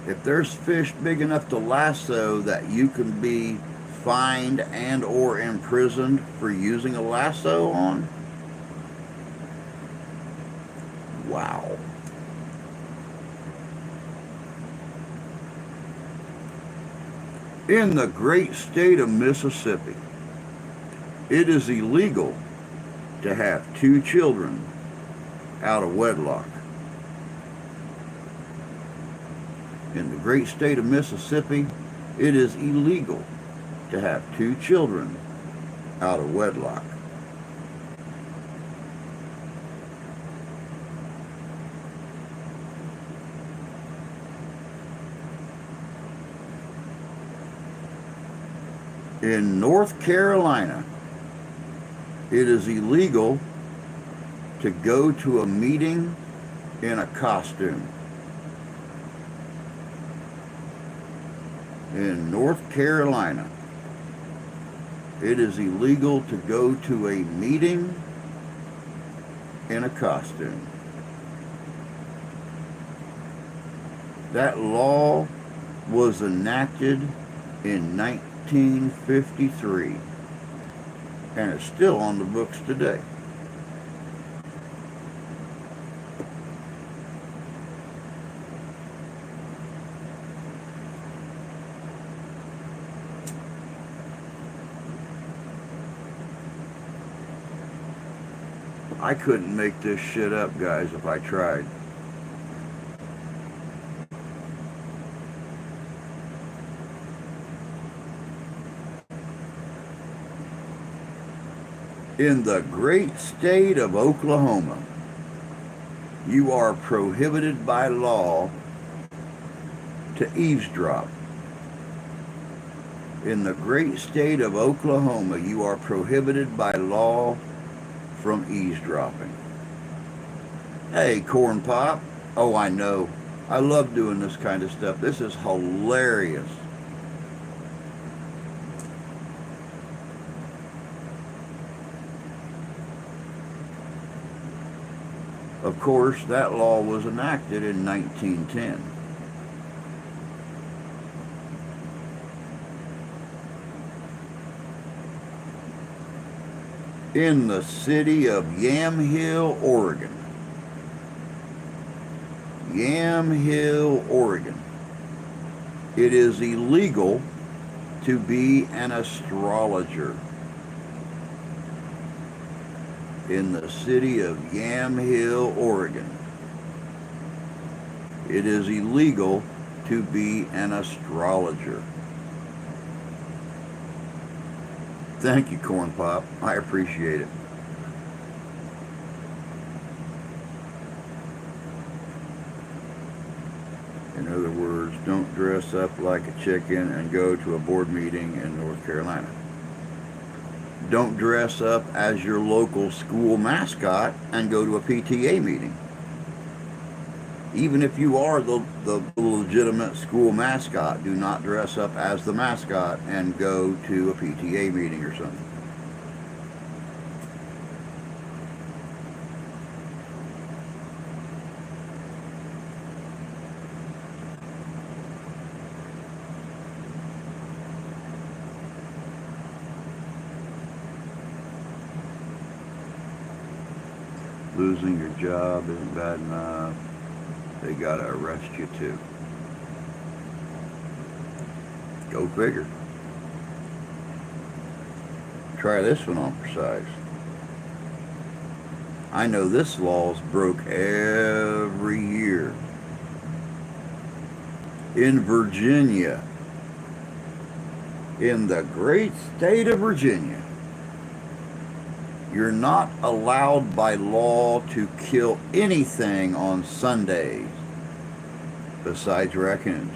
if there's fish big enough to lasso that you can be fined and or imprisoned for using a lasso on, wow. In the great state of Mississippi, it is illegal to have 2 children out of wedlock. In the great state of Mississippi, it is illegal to have 2 children out of wedlock. In North Carolina, it is illegal to go to a meeting in a costume. In North Carolina, it is illegal to go to a meeting in a costume. That law was enacted in 1953 and it's still on the books today. I couldn't make this shit up, guys, if I tried. In the great state of Oklahoma, you are prohibited by law to eavesdrop. In the great state of Oklahoma, you are prohibited by law from eavesdropping. Hey, Corn Pop. Oh, I know. I love doing this kind of stuff. This is hilarious. Of course, that law was enacted in 1910. In the city of Yamhill, Oregon. Yamhill, Oregon. It is illegal to be an astrologer. In the city of Yamhill, Oregon. It is illegal to be an astrologer. Thank you, Corn Pop. I appreciate it. In other words, don't dress up like a chicken and go to a board meeting in North Carolina. Don't dress up as your local school mascot and go to a PTA meeting. Even if you are the legitimate school mascot, do not dress up as the mascot and go to a PTA meeting or something. Losing your job isn't bad enough. They gotta arrest you too. Go figure. Try this one on for size. I know this law's broke every year. In Virginia, in the great state of Virginia, you're not allowed by law to kill anything on Sundays besides raccoons.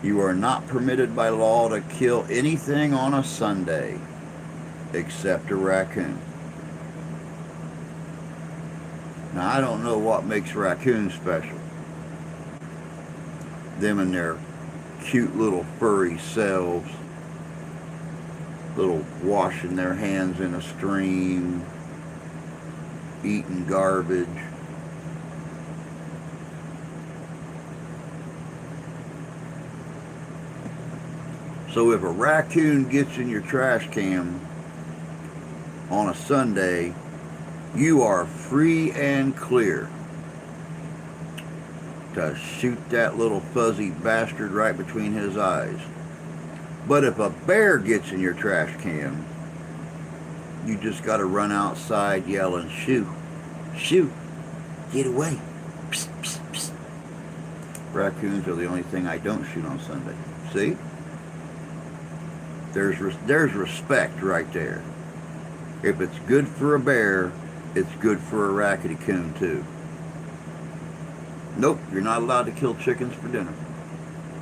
You are not permitted by law to kill anything on a Sunday except a raccoon. Now, I don't know what makes raccoons special. Them and their cute little furry selves. Little washing their hands in a stream, eating garbage. So if a raccoon gets in your trash can on a Sunday, you are free and clear to shoot that little fuzzy bastard right between his eyes. But if a bear gets in your trash can, you just got to run outside yelling, "Shoo, shoo, get away." Psst, psst, psst. Raccoons are the only thing I don't shoot on Sunday. See? There's respect right there. If it's good for a bear, it's good for a rackety coon too. Nope, you're not allowed to kill chickens for dinner.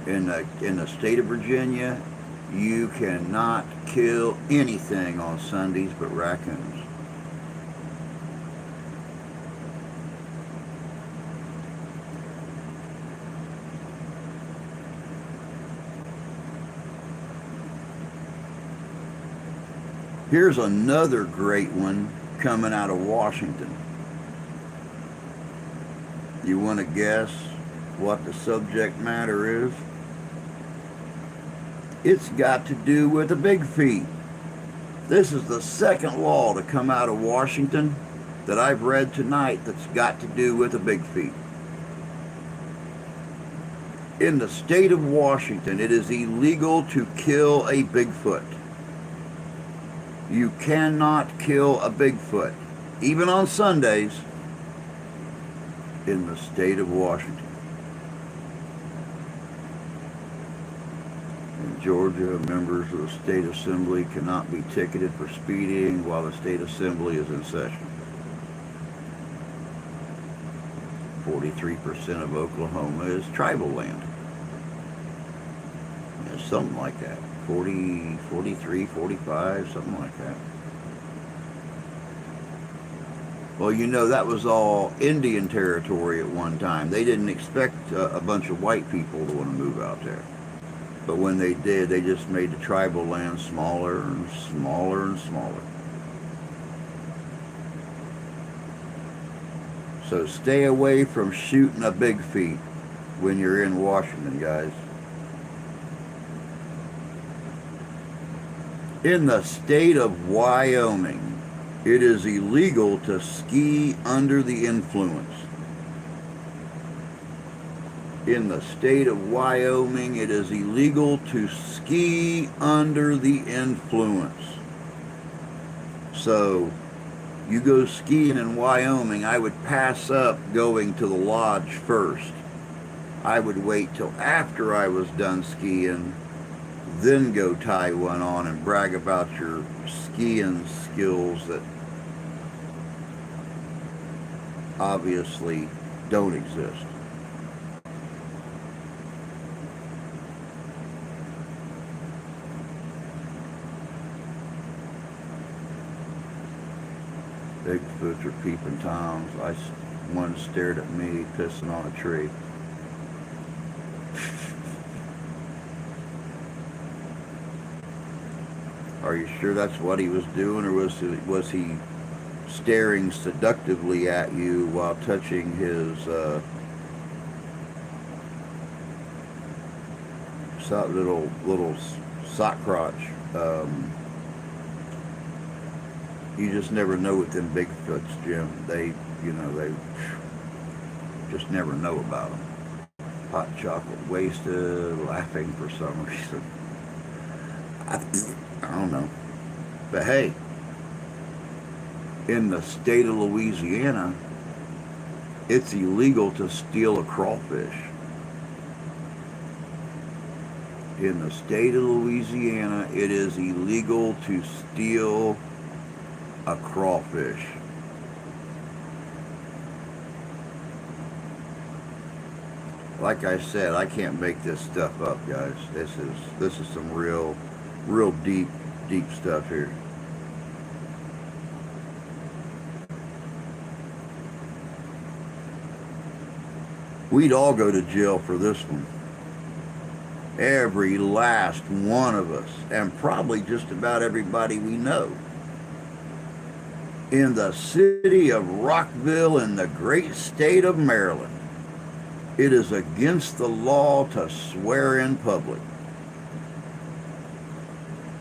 In the state of Virginia, you cannot kill anything on Sundays but raccoons. Here's another great one coming out of Washington. You want to guess what the subject matter is? It's got to do with the big feet. This is the second law to come out of Washington that I've read tonight that's got to do with the big feet. In the state of Washington, it is illegal to kill a Bigfoot. You cannot kill a Bigfoot, even on Sundays, in the state of Washington. In Georgia, members of the state assembly cannot be ticketed for speeding while the state assembly is in session. 43% of Oklahoma is tribal land. Yeah, something like that. 40, 43, 45, something like that. Well, you know, that was all Indian territory at one time. They didn't expect a bunch of white people to want to move out there. But when they did, they just made the tribal land smaller and smaller and smaller. So stay away from shooting a big feet when you're in Washington, guys. In the state of Wyoming, it is illegal to ski under the influence. In the state of Wyoming, it is illegal to ski under the influence. So, you go skiing in Wyoming, I would pass up going to the lodge first. I would wait till after I was done skiing, then go tie one on and brag about your skiing skills that obviously don't exist. Bigfoots are peeping toms. One stared at me pissing on a tree. Are you sure that's what he was doing, or was he staring seductively at you while touching his little sock crotch? You just never know with them Bigfoots, Jim. They just never know about them. Hot chocolate wasted, laughing for some reason. I don't know. But hey, in the state of Louisiana, it's illegal to steal a crawfish. In the state of Louisiana, it is illegal to steal a crawfish. Like I said, I can't make this stuff up, guys. This is some real deep stuff here. We'd all go to jail for this one. Every last one of us, and probably just about everybody we know. In the city of Rockville in the great state of Maryland, it is against the law to swear in public.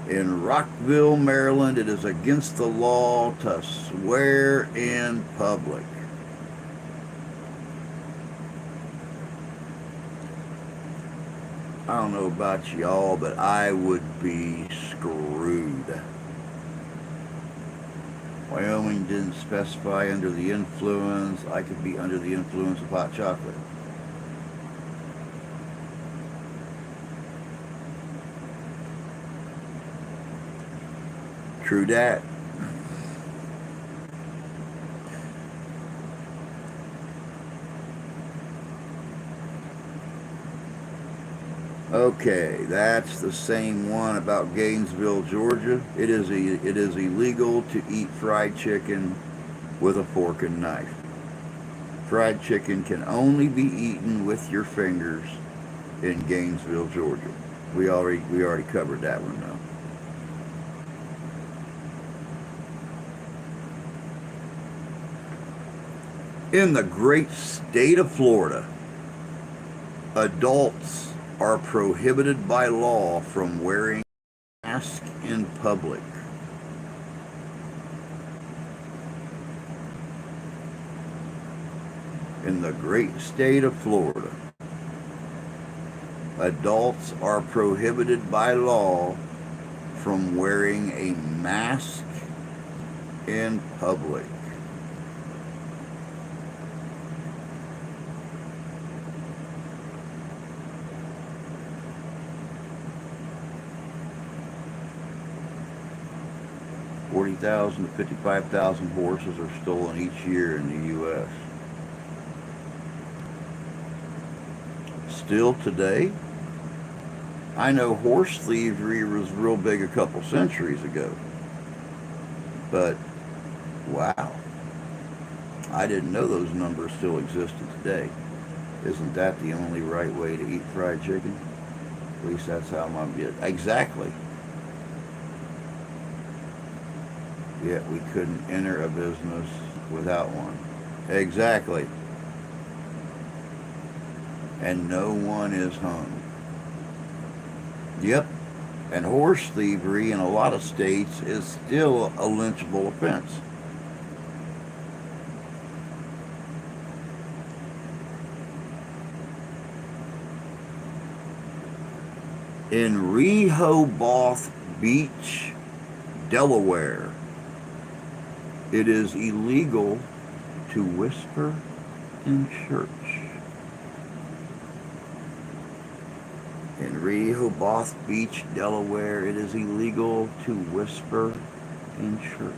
In Rockville, Maryland, it is against the law to swear in public. I don't know about y'all, but I would be screwed. Wyoming didn't specify under the influence. I could be under the influence of hot chocolate. True dat. Okay, that's the same one about Gainesville, Georgia. It is illegal to eat fried chicken with a fork and knife. Fried chicken can only be eaten with your fingers in Gainesville, Georgia. We already covered that one though. In the great state of Florida, adults are prohibited by law from wearing masks in public. In the great state of Florida, adults are prohibited by law from wearing a mask in public. $40,000 to 55,000 horses are stolen each year in the U.S. Still today, I know horse thievery was real big a couple centuries ago, but wow, I didn't know those numbers still existed today. Isn't that the only right way to eat fried chicken? At least that's how Mom did. Exactly. Yet we couldn't enter a business without one. Exactly. And no one is hung. Yep. And horse thievery in a lot of states is still a lynchable offense. In Rehoboth Beach, Delaware, it is illegal to whisper in church. In Rehoboth Beach, Delaware, it is illegal to whisper in church.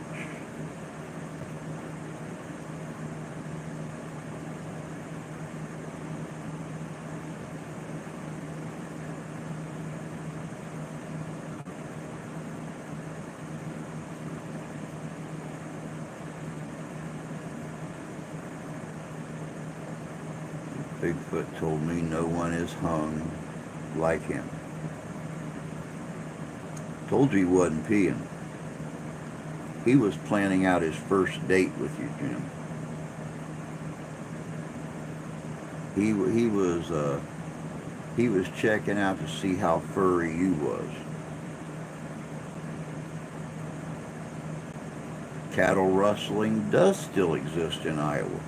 Bigfoot told me no one is hung like him. Told you he wasn't peeing. He was planning out his first date with you, Jim. He was checking out to see how furry you was. Cattle rustling does still exist in Iowa.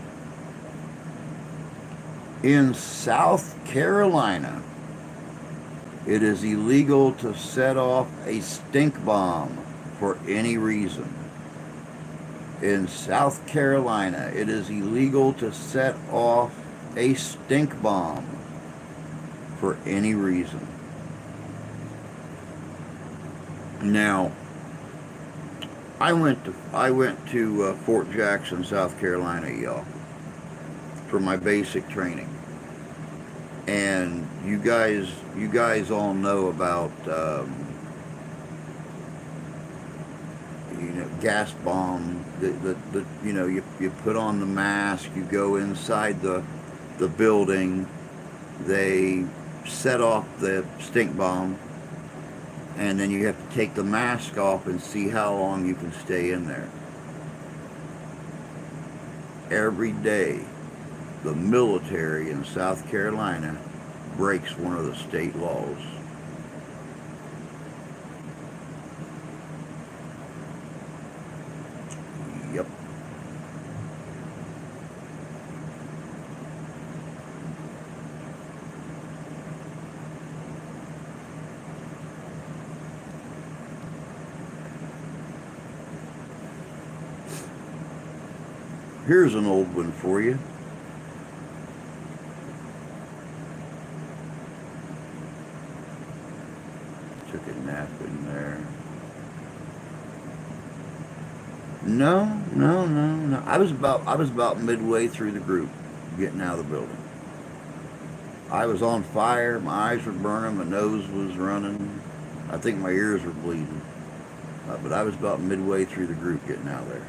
In South Carolina, it is illegal to set off a stink bomb for any reason. In South Carolina, it is illegal to set off a stink bomb for any reason. Now, I went to Fort Jackson, South Carolina, y'all, for my basic training. And you guys all know about gas bomb. You put on the mask. You go inside the building. They set off the stink bomb, and then you have to take the mask off and see how long you can stay in there. Every day, the military in South Carolina breaks one of the state laws. Yep. Here's an old one for you. Took a nap in there. No. I was about midway through the group, getting out of the building. I was on fire. My eyes were burning. My nose was running. I think my ears were bleeding. But I was about midway through the group, getting out of there.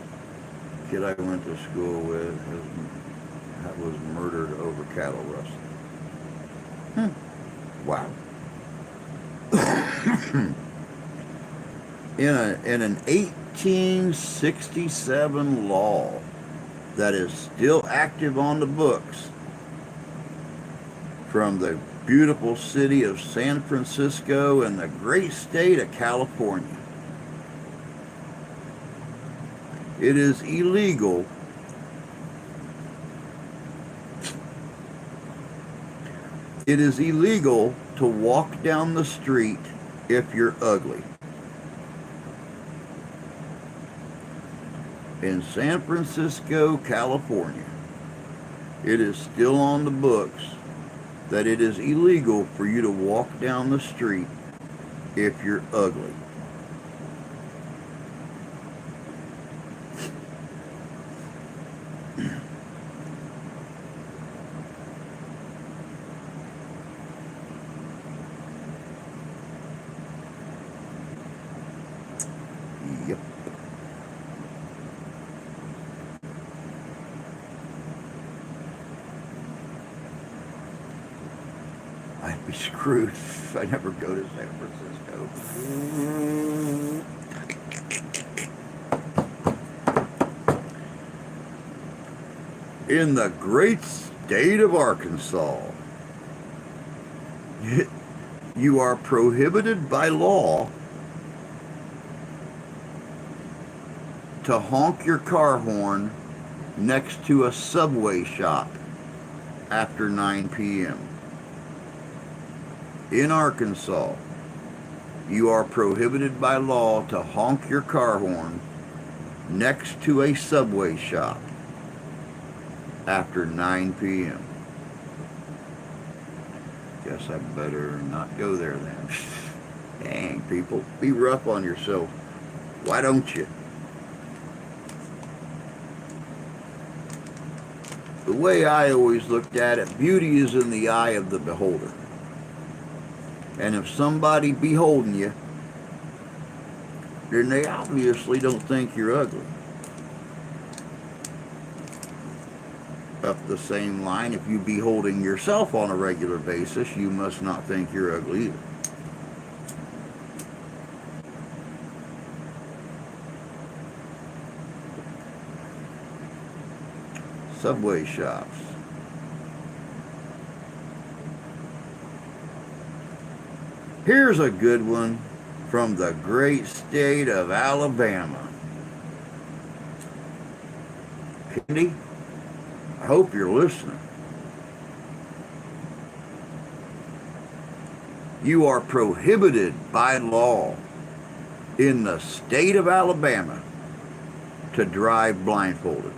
The kid I went to school with was murdered over cattle rustling. Wow. In an 1867 law, that is still active on the books from the beautiful city of San Francisco and the great state of California. It is illegal to walk down the street if you're ugly. In San Francisco, California, it is still on the books that it is illegal for you to walk down the street if you're ugly. Yep. I'd be screwed if I never go to San Francisco. In the great state of Arkansas, you are prohibited by law to honk your car horn next to a Subway shop after 9 p.m. In Arkansas, you are prohibited by law to honk your car horn next to a Subway shop after 9 p.m. Guess I better not go there then. Dang, people, be rough on yourself. Why don't you? The way I always looked at it, beauty is in the eye of the beholder. And if somebody beholding you, then they obviously don't think you're ugly. Up the same line, if you beholding yourself on a regular basis, you must not think you're ugly either. Subway shops. Here's a good one from the great state of Alabama. Candy, I hope you're listening. You are prohibited by law in the state of Alabama to drive blindfolded.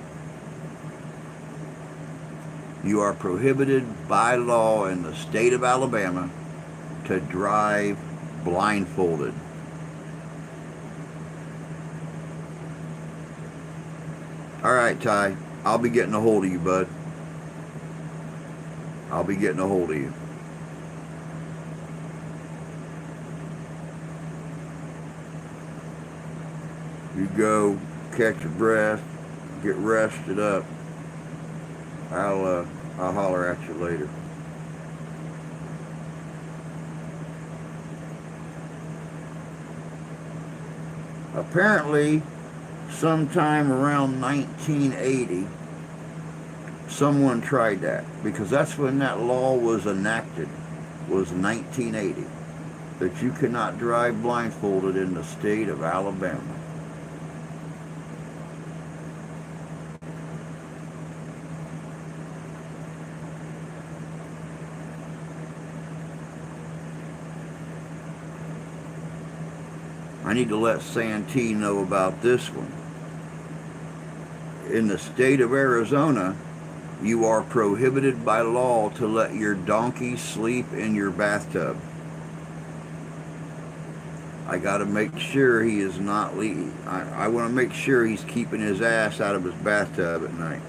You are prohibited by law in the state of Alabama to drive blindfolded. All right, Ty, I'll be getting a hold of you, bud. I'll be getting a hold of you. You go catch your breath, get rested up. I'll holler at you later. Apparently, sometime around 1980, someone tried that, because that's when that law was enacted, was 1980, that you cannot drive blindfolded in the state of Alabama. I need to let Santee know about this one. In the state of Arizona, you are prohibited by law to let your donkey sleep in your bathtub. I got to make sure he is not I want to make sure he's keeping his ass out of his bathtub at night.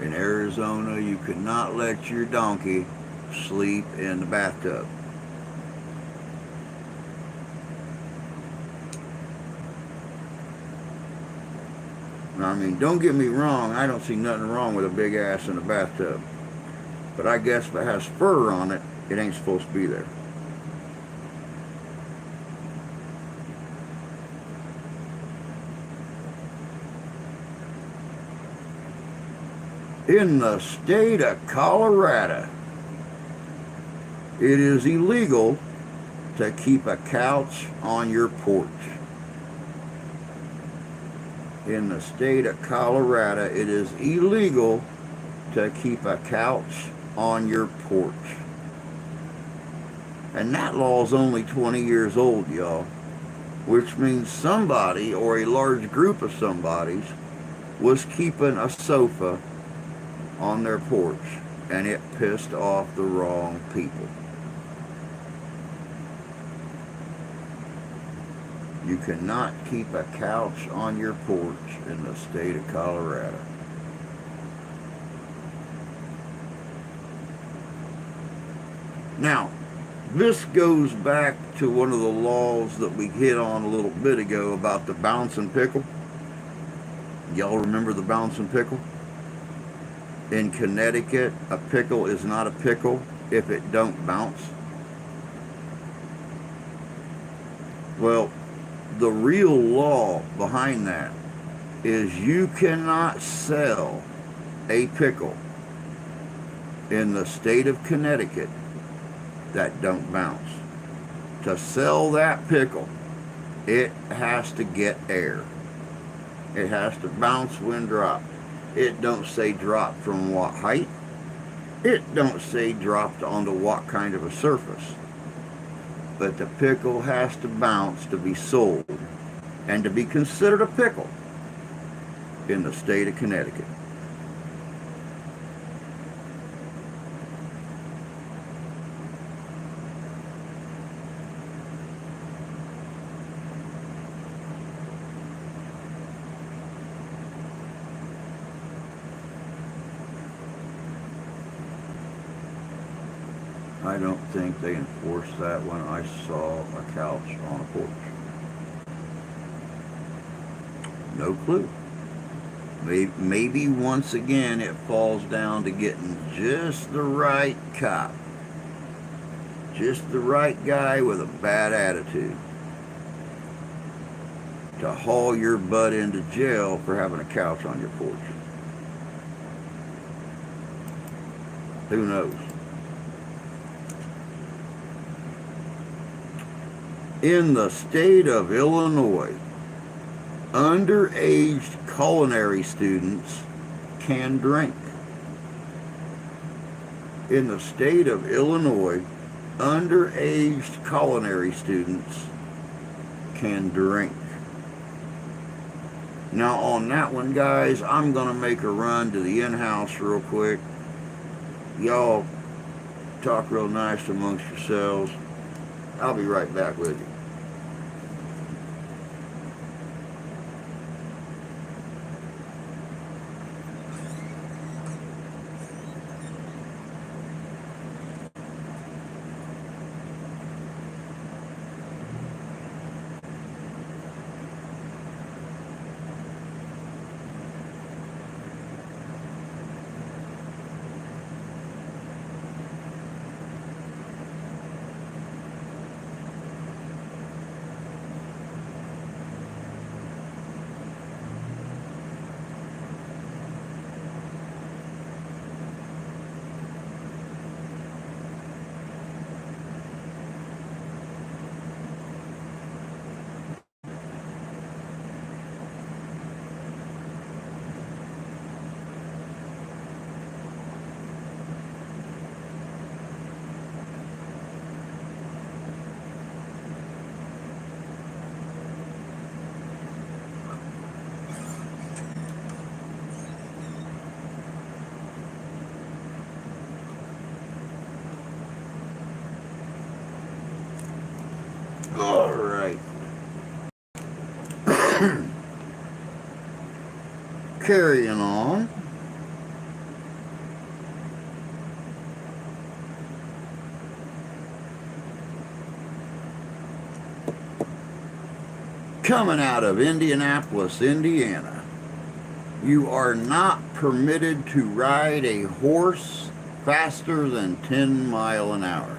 In Arizona, you cannot let your donkey sleep in the bathtub. Now, I mean, don't get me wrong, I don't see nothing wrong with a big ass in a bathtub. But I guess if it has fur on it, it ain't supposed to be there. In the state of Colorado, it is illegal to keep a couch on your porch. In the state of Colorado, it is illegal to keep a couch on your porch. And that law is only 20 years old, y'all, which means somebody or a large group of somebodies was keeping a sofa on their porch, and it pissed off the wrong people. You cannot keep a couch on your porch in the state of Colorado. Now, this goes back to one of the laws that we hit on a little bit ago about the bouncing pickle. Y'all remember the bouncing pickle? In Connecticut, a pickle is not a pickle if it don't bounce. Well, the real law behind that is you cannot sell a pickle in the state of Connecticut that don't bounce. To sell that pickle, it has to get air. It has to bounce when dropped. It don't say dropped from what height. It don't say dropped onto what kind of a surface. But the pickle has to bounce to be sold and to be considered a pickle in the state of Connecticut. I don't think they enforced that when I saw a couch on a porch. No clue. Maybe once again it falls down to getting just the right cop. Just the right guy with a bad attitude to haul your butt into jail for having a couch on your porch. Who knows? In the state of Illinois, underage culinary students can drink. In the state of Illinois, underage culinary students can drink. Now on that one, guys, I'm going to make a run to the in-house real quick. Y'all talk real nice amongst yourselves. I'll be right back with you. All right. Carrying on. Coming out of Indianapolis, Indiana, you are not permitted to ride a horse faster than 10 miles an hour.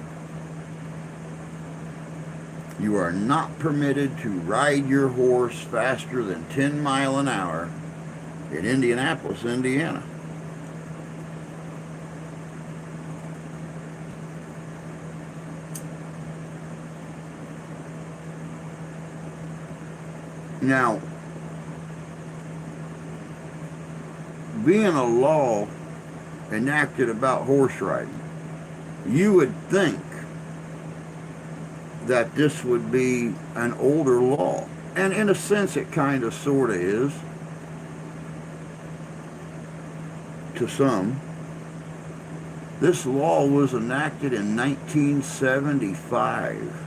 You are not permitted to ride your horse faster than 10 miles an hour in Indianapolis, Indiana. Now, being a law enacted about horse riding, you would think that this would be an older law. And in a sense, it kind of sort of is to some. This law was enacted in 1975.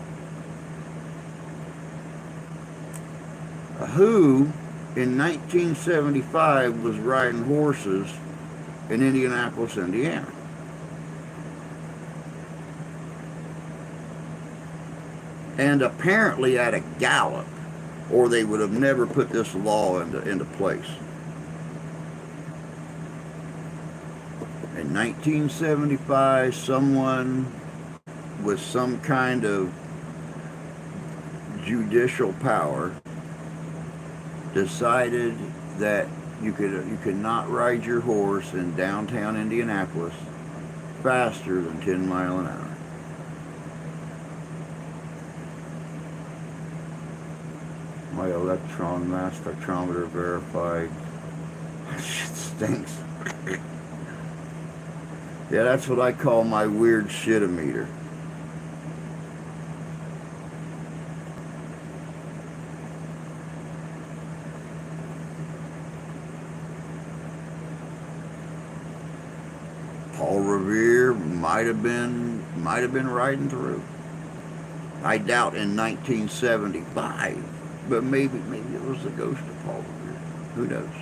Who in 1975 was riding horses in Indianapolis, Indiana? And apparently at a gallop, or they would have never put this law into place. In 1975, someone with some kind of judicial power decided that you could not ride your horse in downtown Indianapolis faster than 10 miles an hour. My electron mass spectrometer verified. Shit stinks. Yeah, that's what I call my weird shitometer. Paul Revere might have been riding through. I doubt in 1975, but maybe it was the ghost of Paul Revere. Who knows?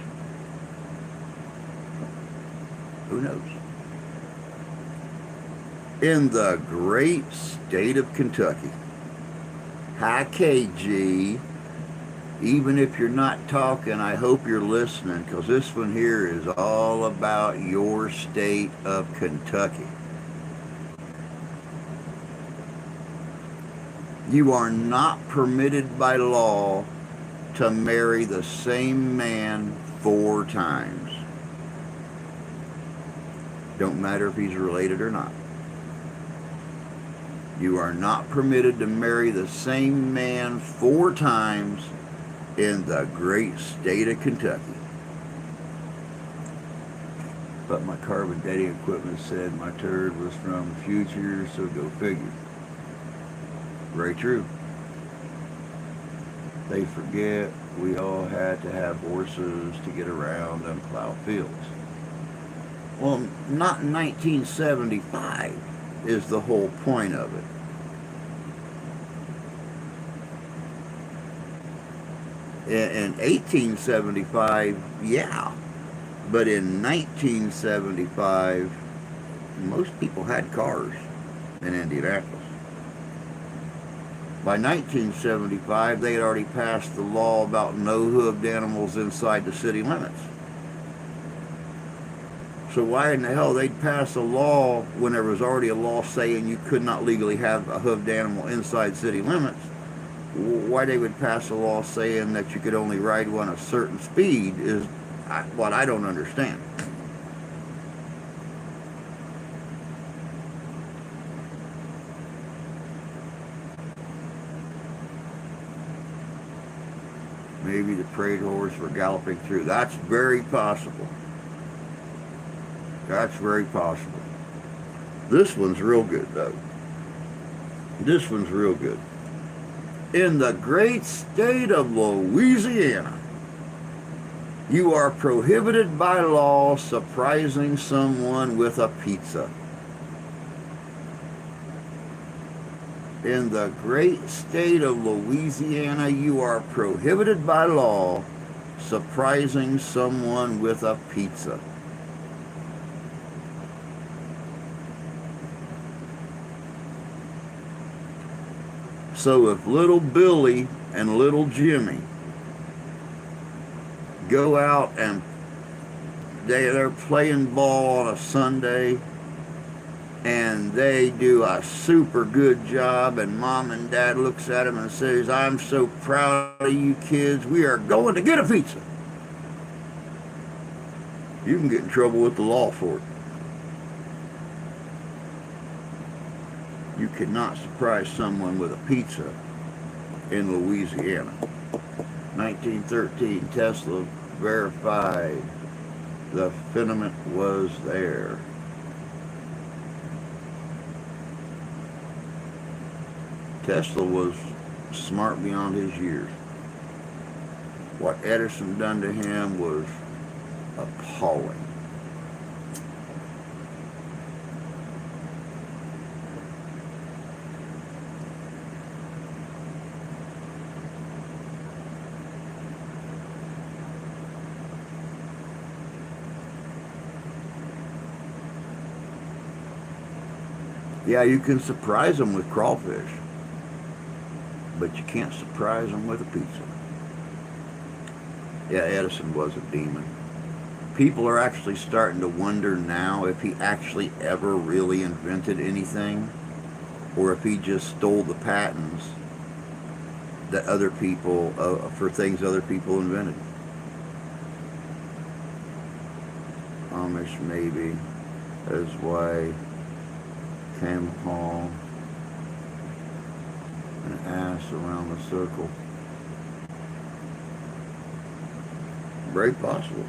Who knows? In the great state of Kentucky. Hi, KG. Even if you're not talking, I hope you're listening, because this one here is all about your state of Kentucky. You are not permitted by law to marry the same man 4 times. Don't matter if he's related or not. You are not permitted to marry the same man 4 times in the great state of Kentucky. But my carbon dating equipment said my turd was from the future, so go figure. Very true. They forget we all had to have horses to get around and plow fields. Well, not in 1975 is the whole point of it. In 1875, yeah, but in 1975, most people had cars in Indianapolis. By 1975, they had already passed the law about no hooved animals inside the city limits. So why in the hell they'd pass a law when there was already a law saying you could not legally have a hooved animal inside city limits? Why they would pass a law saying that you could only ride one a certain speed is what I don't understand. Maybe the parade horse were galloping through. That's very possible. That's very possible. This one's real good, though. This one's real good. In the great state of Louisiana, you are prohibited by law surprising someone with a pizza. In the great state of Louisiana, you are prohibited by law surprising someone with a pizza. So if little Billy and little Jimmy go out and they're playing ball on a Sunday and they do a super good job and mom and dad looks at them and says, "I'm so proud of you kids, we are going to get a pizza," you can get in trouble with the law for it. You cannot surprise someone with a pizza in Louisiana. 1913, Tesla verified the filament was there. Tesla was smart beyond his years. What Edison done to him was appalling. Yeah, you can surprise them with crawfish, but you can't surprise them with a pizza. Yeah, Edison was a demon. People are actually starting to wonder now if he actually ever really invented anything, or if he just stole the patents that other people, for things other people invented. Amish maybe, that's why Cam Hall, an ass around the circle. Very possible.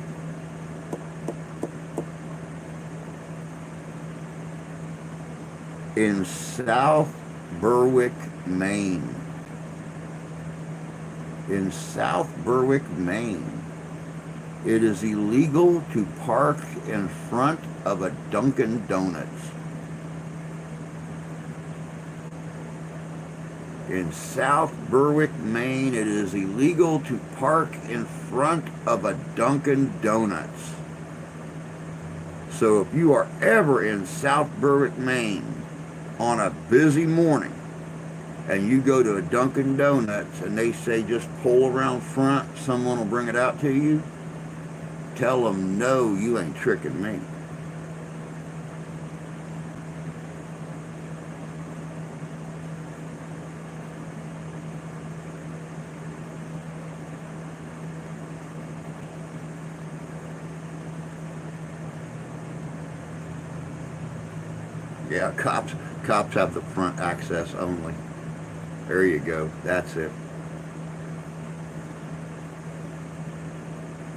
In South Berwick, Maine. In South Berwick, Maine, it is illegal to park in front of a Dunkin' Donuts. In South Berwick, Maine, it is illegal to park in front of a Dunkin' Donuts. So if you are ever in South Berwick, Maine on a busy morning and you go to a Dunkin' Donuts and they say just pull around front, someone will bring it out to you, tell them, no, you ain't tricking me. Yeah, cops have the front access only. There you go. That's it.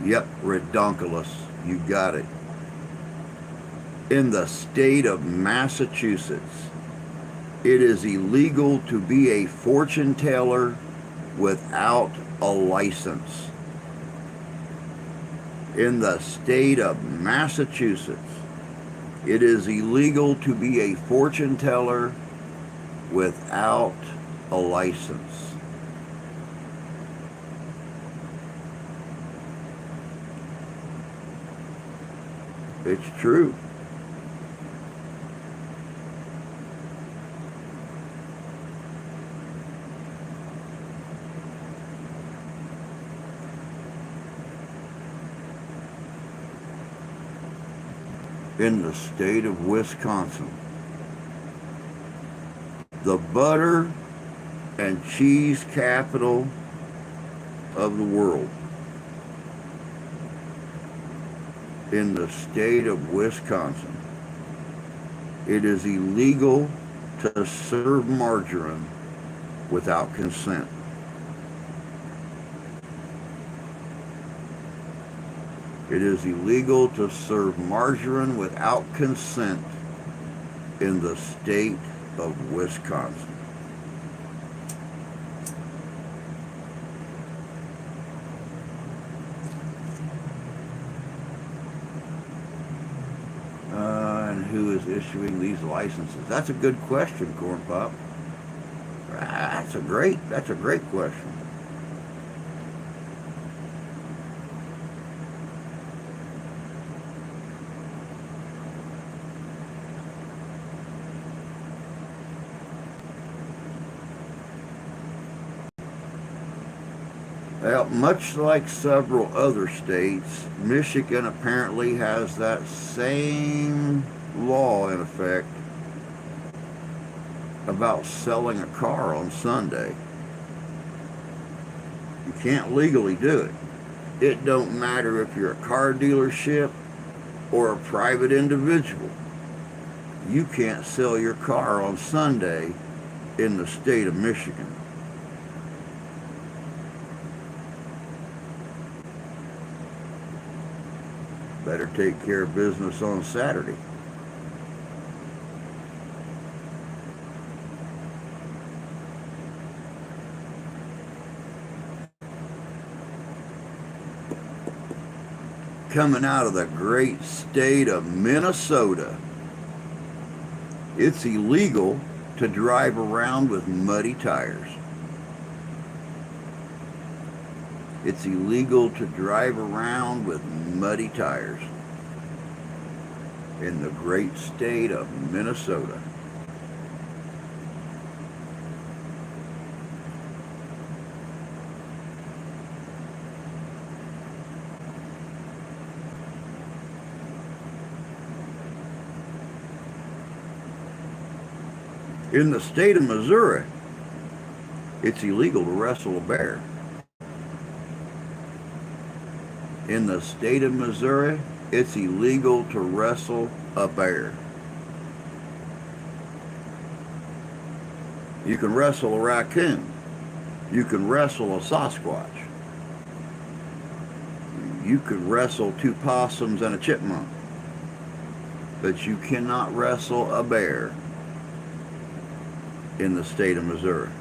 Yep, redonkulous. You got it. In the state of Massachusetts, it is illegal to be a fortune teller without a license. In the state of Massachusetts, it is illegal to be a fortune teller without a license. It's true. In the state of Wisconsin, the butter and cheese capital of the world. In the state of Wisconsin, it is illegal to serve margarine without consent. It is illegal to serve margarine without consent in the state of Wisconsin. And who is issuing these licenses? That's a good question, Corn Pop. That's a great question. Well, much like several other states, Michigan apparently has that same law in effect about selling a car on Sunday. You can't legally do it. It don't matter if you're a car dealership or a private individual. You can't sell your car on Sunday in the state of Michigan. better take care of business on Saturday. Coming out of the great state of Minnesota, it's illegal to drive around with muddy tires. It's illegal to drive around with muddy tires in the great state of Minnesota. In the state of Missouri, it's illegal to wrestle a bear. In the state of Missouri, it's illegal to wrestle a bear. You can wrestle a raccoon. You can wrestle a Sasquatch. You could wrestle 2 possums and a chipmunk. But you cannot wrestle a bear in the state of Missouri.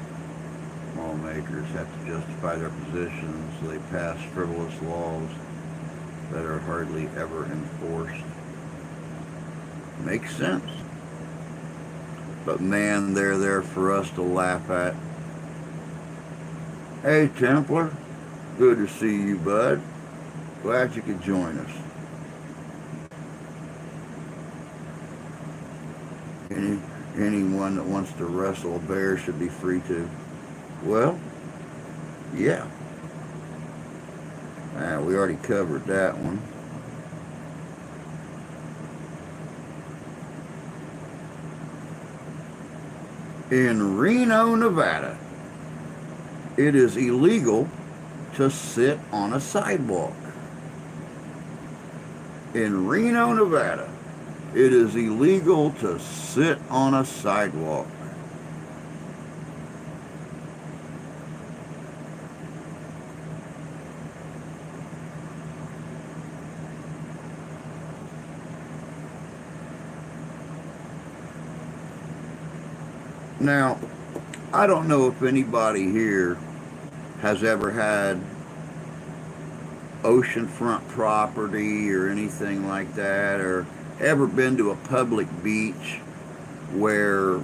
Lawmakers have to justify their positions, so they pass frivolous laws that are hardly ever enforced. Makes sense. But man, they're there for us to laugh at. Hey Templar, good to see you, bud. Glad you could join us. Anyone that wants to wrestle a bear should be free to. Well, yeah. We already covered that one. In Reno, Nevada, it is illegal to sit on a sidewalk. In Reno, Nevada, it is illegal to sit on a sidewalk. Now, I don't know if anybody here has ever had oceanfront property or anything like that, or ever been to a public beach where,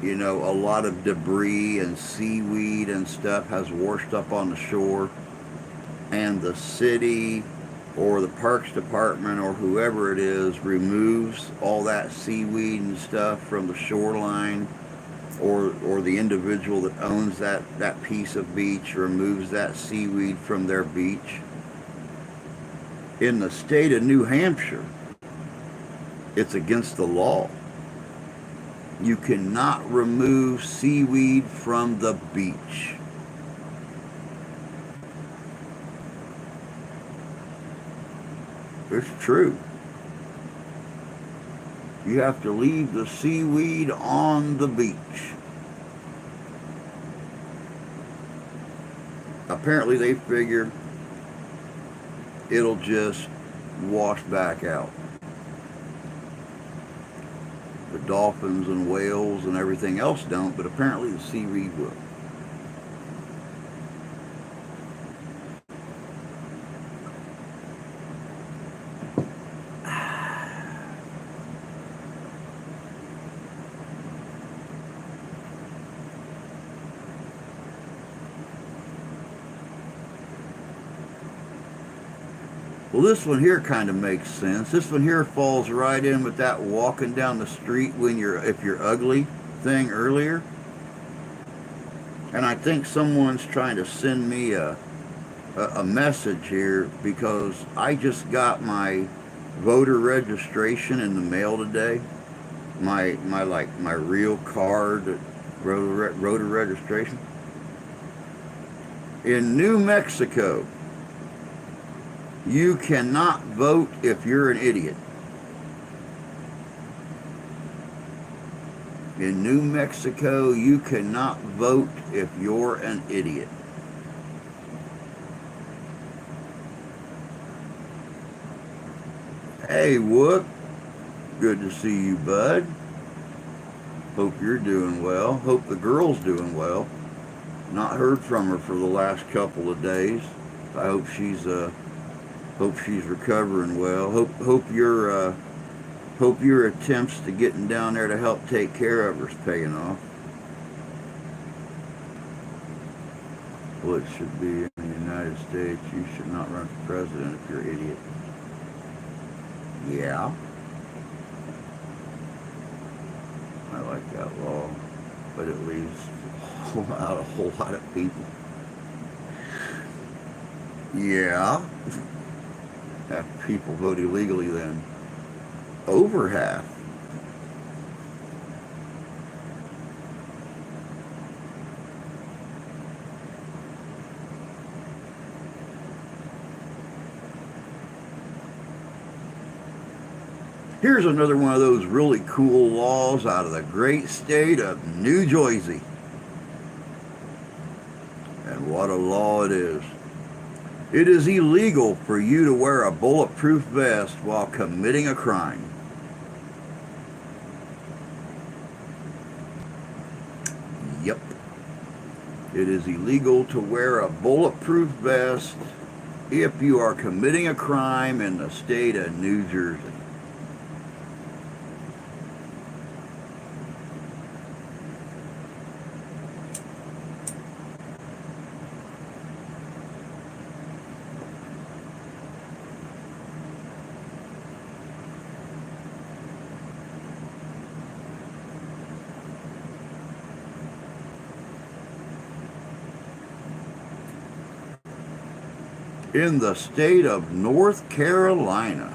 you know, a lot of debris and seaweed and stuff has washed up on the shore, and the city or the parks department or whoever it is removes all that seaweed and stuff from the shoreline, or the individual that owns that piece of beach removes that seaweed from their beach. In the state of New Hampshire, it's against the law. You cannot remove seaweed from the beach. It's true. You have to leave the seaweed on the beach. Apparently they figure it'll just wash back out. The dolphins and whales and everything else don't, but apparently the seaweed will. Well, this one here kind of makes sense. This one here falls right in with that walking down the street if you're ugly thing earlier. And I think someone's trying to send me a message here, because I just got my voter registration in the mail today. My real card, voter registration. In New Mexico, you cannot vote if you're an idiot. In New Mexico, you cannot vote if you're an idiot. Hey, Wook. Good to see you, bud. Hope you're doing well. Hope the girl's doing well. Not heard from her for the last couple of days. I hope she's recovering well. Hope your attempts to getting down there to help take care of her's paying off. Well, it should be in the United States. You should not run for president if you're an idiot. Yeah, I like that law, but it leaves out a whole lot of people. Yeah, half people vote illegally then. Over half. Here's another one of those really cool laws out of the great state of New Jersey. And what a law it is. It is illegal for you to wear a bulletproof vest while committing a crime. Yep. It is illegal to wear a bulletproof vest if you are committing a crime in the state of New Jersey. In the state of North Carolina,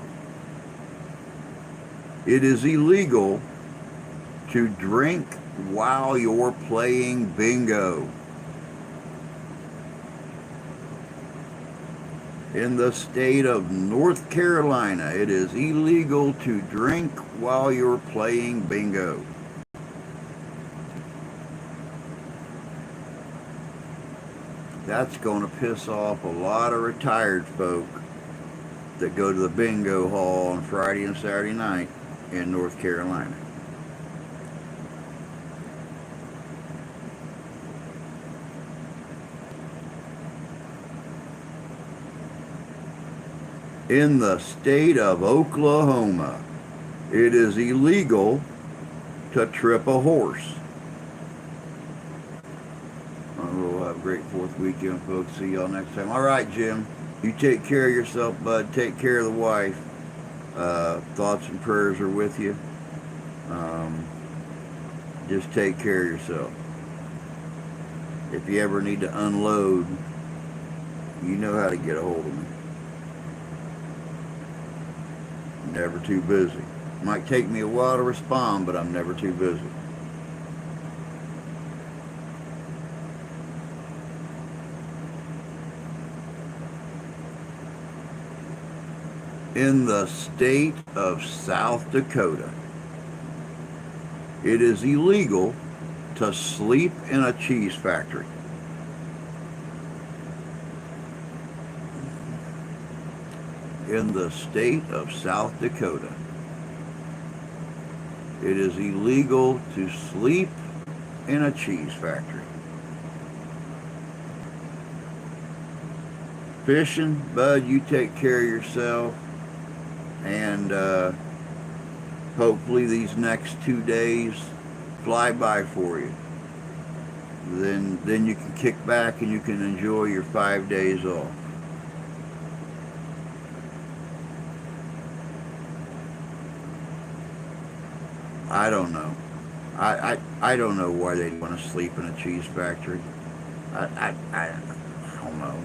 it is illegal to drink while you're playing bingo. In the state of North Carolina, it is illegal to drink while you're playing bingo. That's going to piss off a lot of retired folk that go to the bingo hall on Friday and Saturday night in North Carolina. In the state of Oklahoma, it is illegal to trip a horse. We'll have a great 4th weekend, folks. See y'all next time. All right, Jim. You take care of yourself, bud. Take care of the wife. Thoughts and prayers are with you. Just take care of yourself. If you ever need to unload, you know how to get a hold of me. I'm never too busy. Might take me a while to respond, but I'm never too busy. In the state of South Dakota, it is illegal to sleep in a cheese factory. In the state of South Dakota, it is illegal to sleep in a cheese factory. Fishing, bud, you take care of yourself. And hopefully these next 2 days fly by for you. Then you can kick back and you can enjoy your 5 days off. I don't know. I don't know why they want to sleep in a cheese factory. I don't know.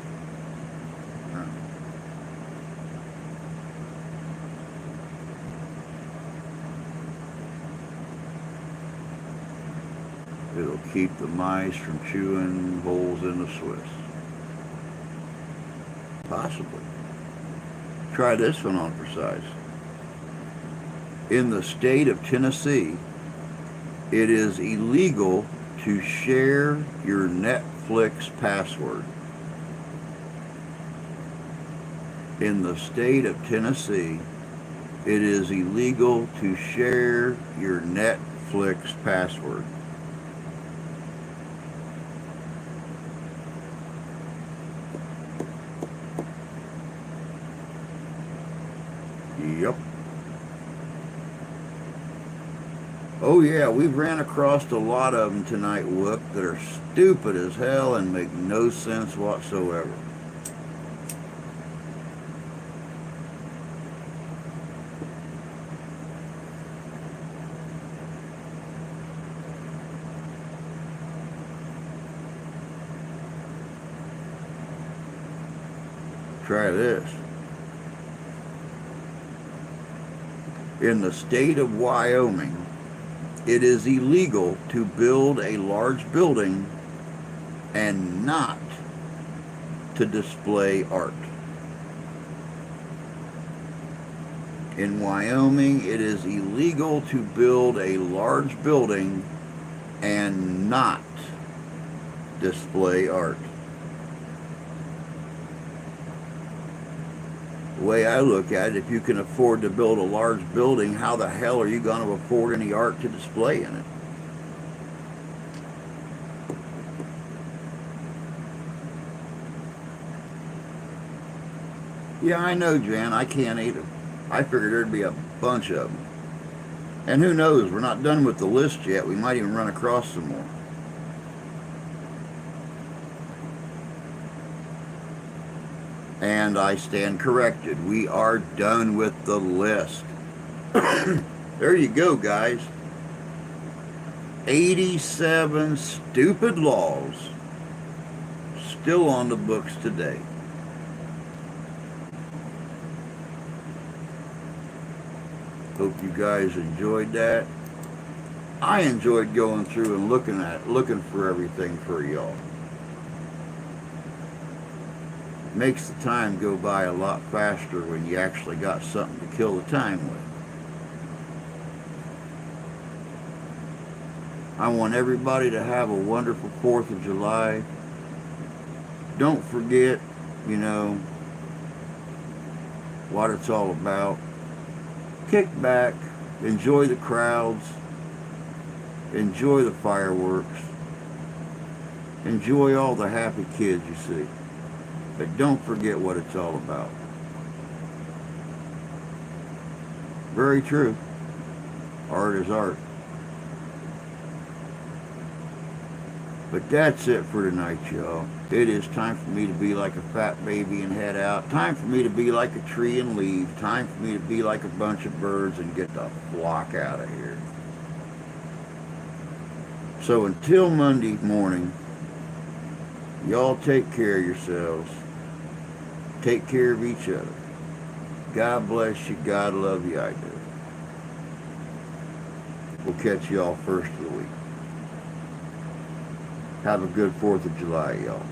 It'll keep the mice from chewing holes in the Swiss. Possibly. Try this one on for size. In the state of Tennessee, it is illegal to share your Netflix password. In the state of Tennessee, it is illegal to share your Netflix password. Yep. Oh yeah, we've ran across a lot of them tonight, Wook, that are stupid as hell and make no sense whatsoever. Try this. In the state of Wyoming, it is illegal to build a large building and not to display art. In Wyoming, it is illegal to build a large building and not display art. The way I look at it, if you can afford to build a large building, how the hell are you going to afford any art to display in it? Yeah, I know, Jan. I can't either. I figured there'd be a bunch of them. And who knows, we're not done with the list yet. We might even run across some more. And I stand corrected. We are done with the list. There you go, guys. 87 stupid laws still on the books today. Hope you guys enjoyed that. I enjoyed going through and looking for everything for y'all. Makes the time go by a lot faster when you actually got something to kill the time with. I want everybody to have a wonderful 4th of July. Don't forget, what it's all about. Kick back, enjoy the crowds, enjoy the fireworks, enjoy all the happy kids you see. But don't forget what it's all about. Very true. Art is art. But that's it for tonight, y'all. It is time for me to be like a fat baby and head out. Time for me to be like a tree and leave. Time for me to be like a bunch of birds and get the flock out of here. So until Monday morning, y'all take care of yourselves. Take care of each other. God bless you. God love you. I do. We'll catch y'all first of the week. Have a good 4th of July, y'all.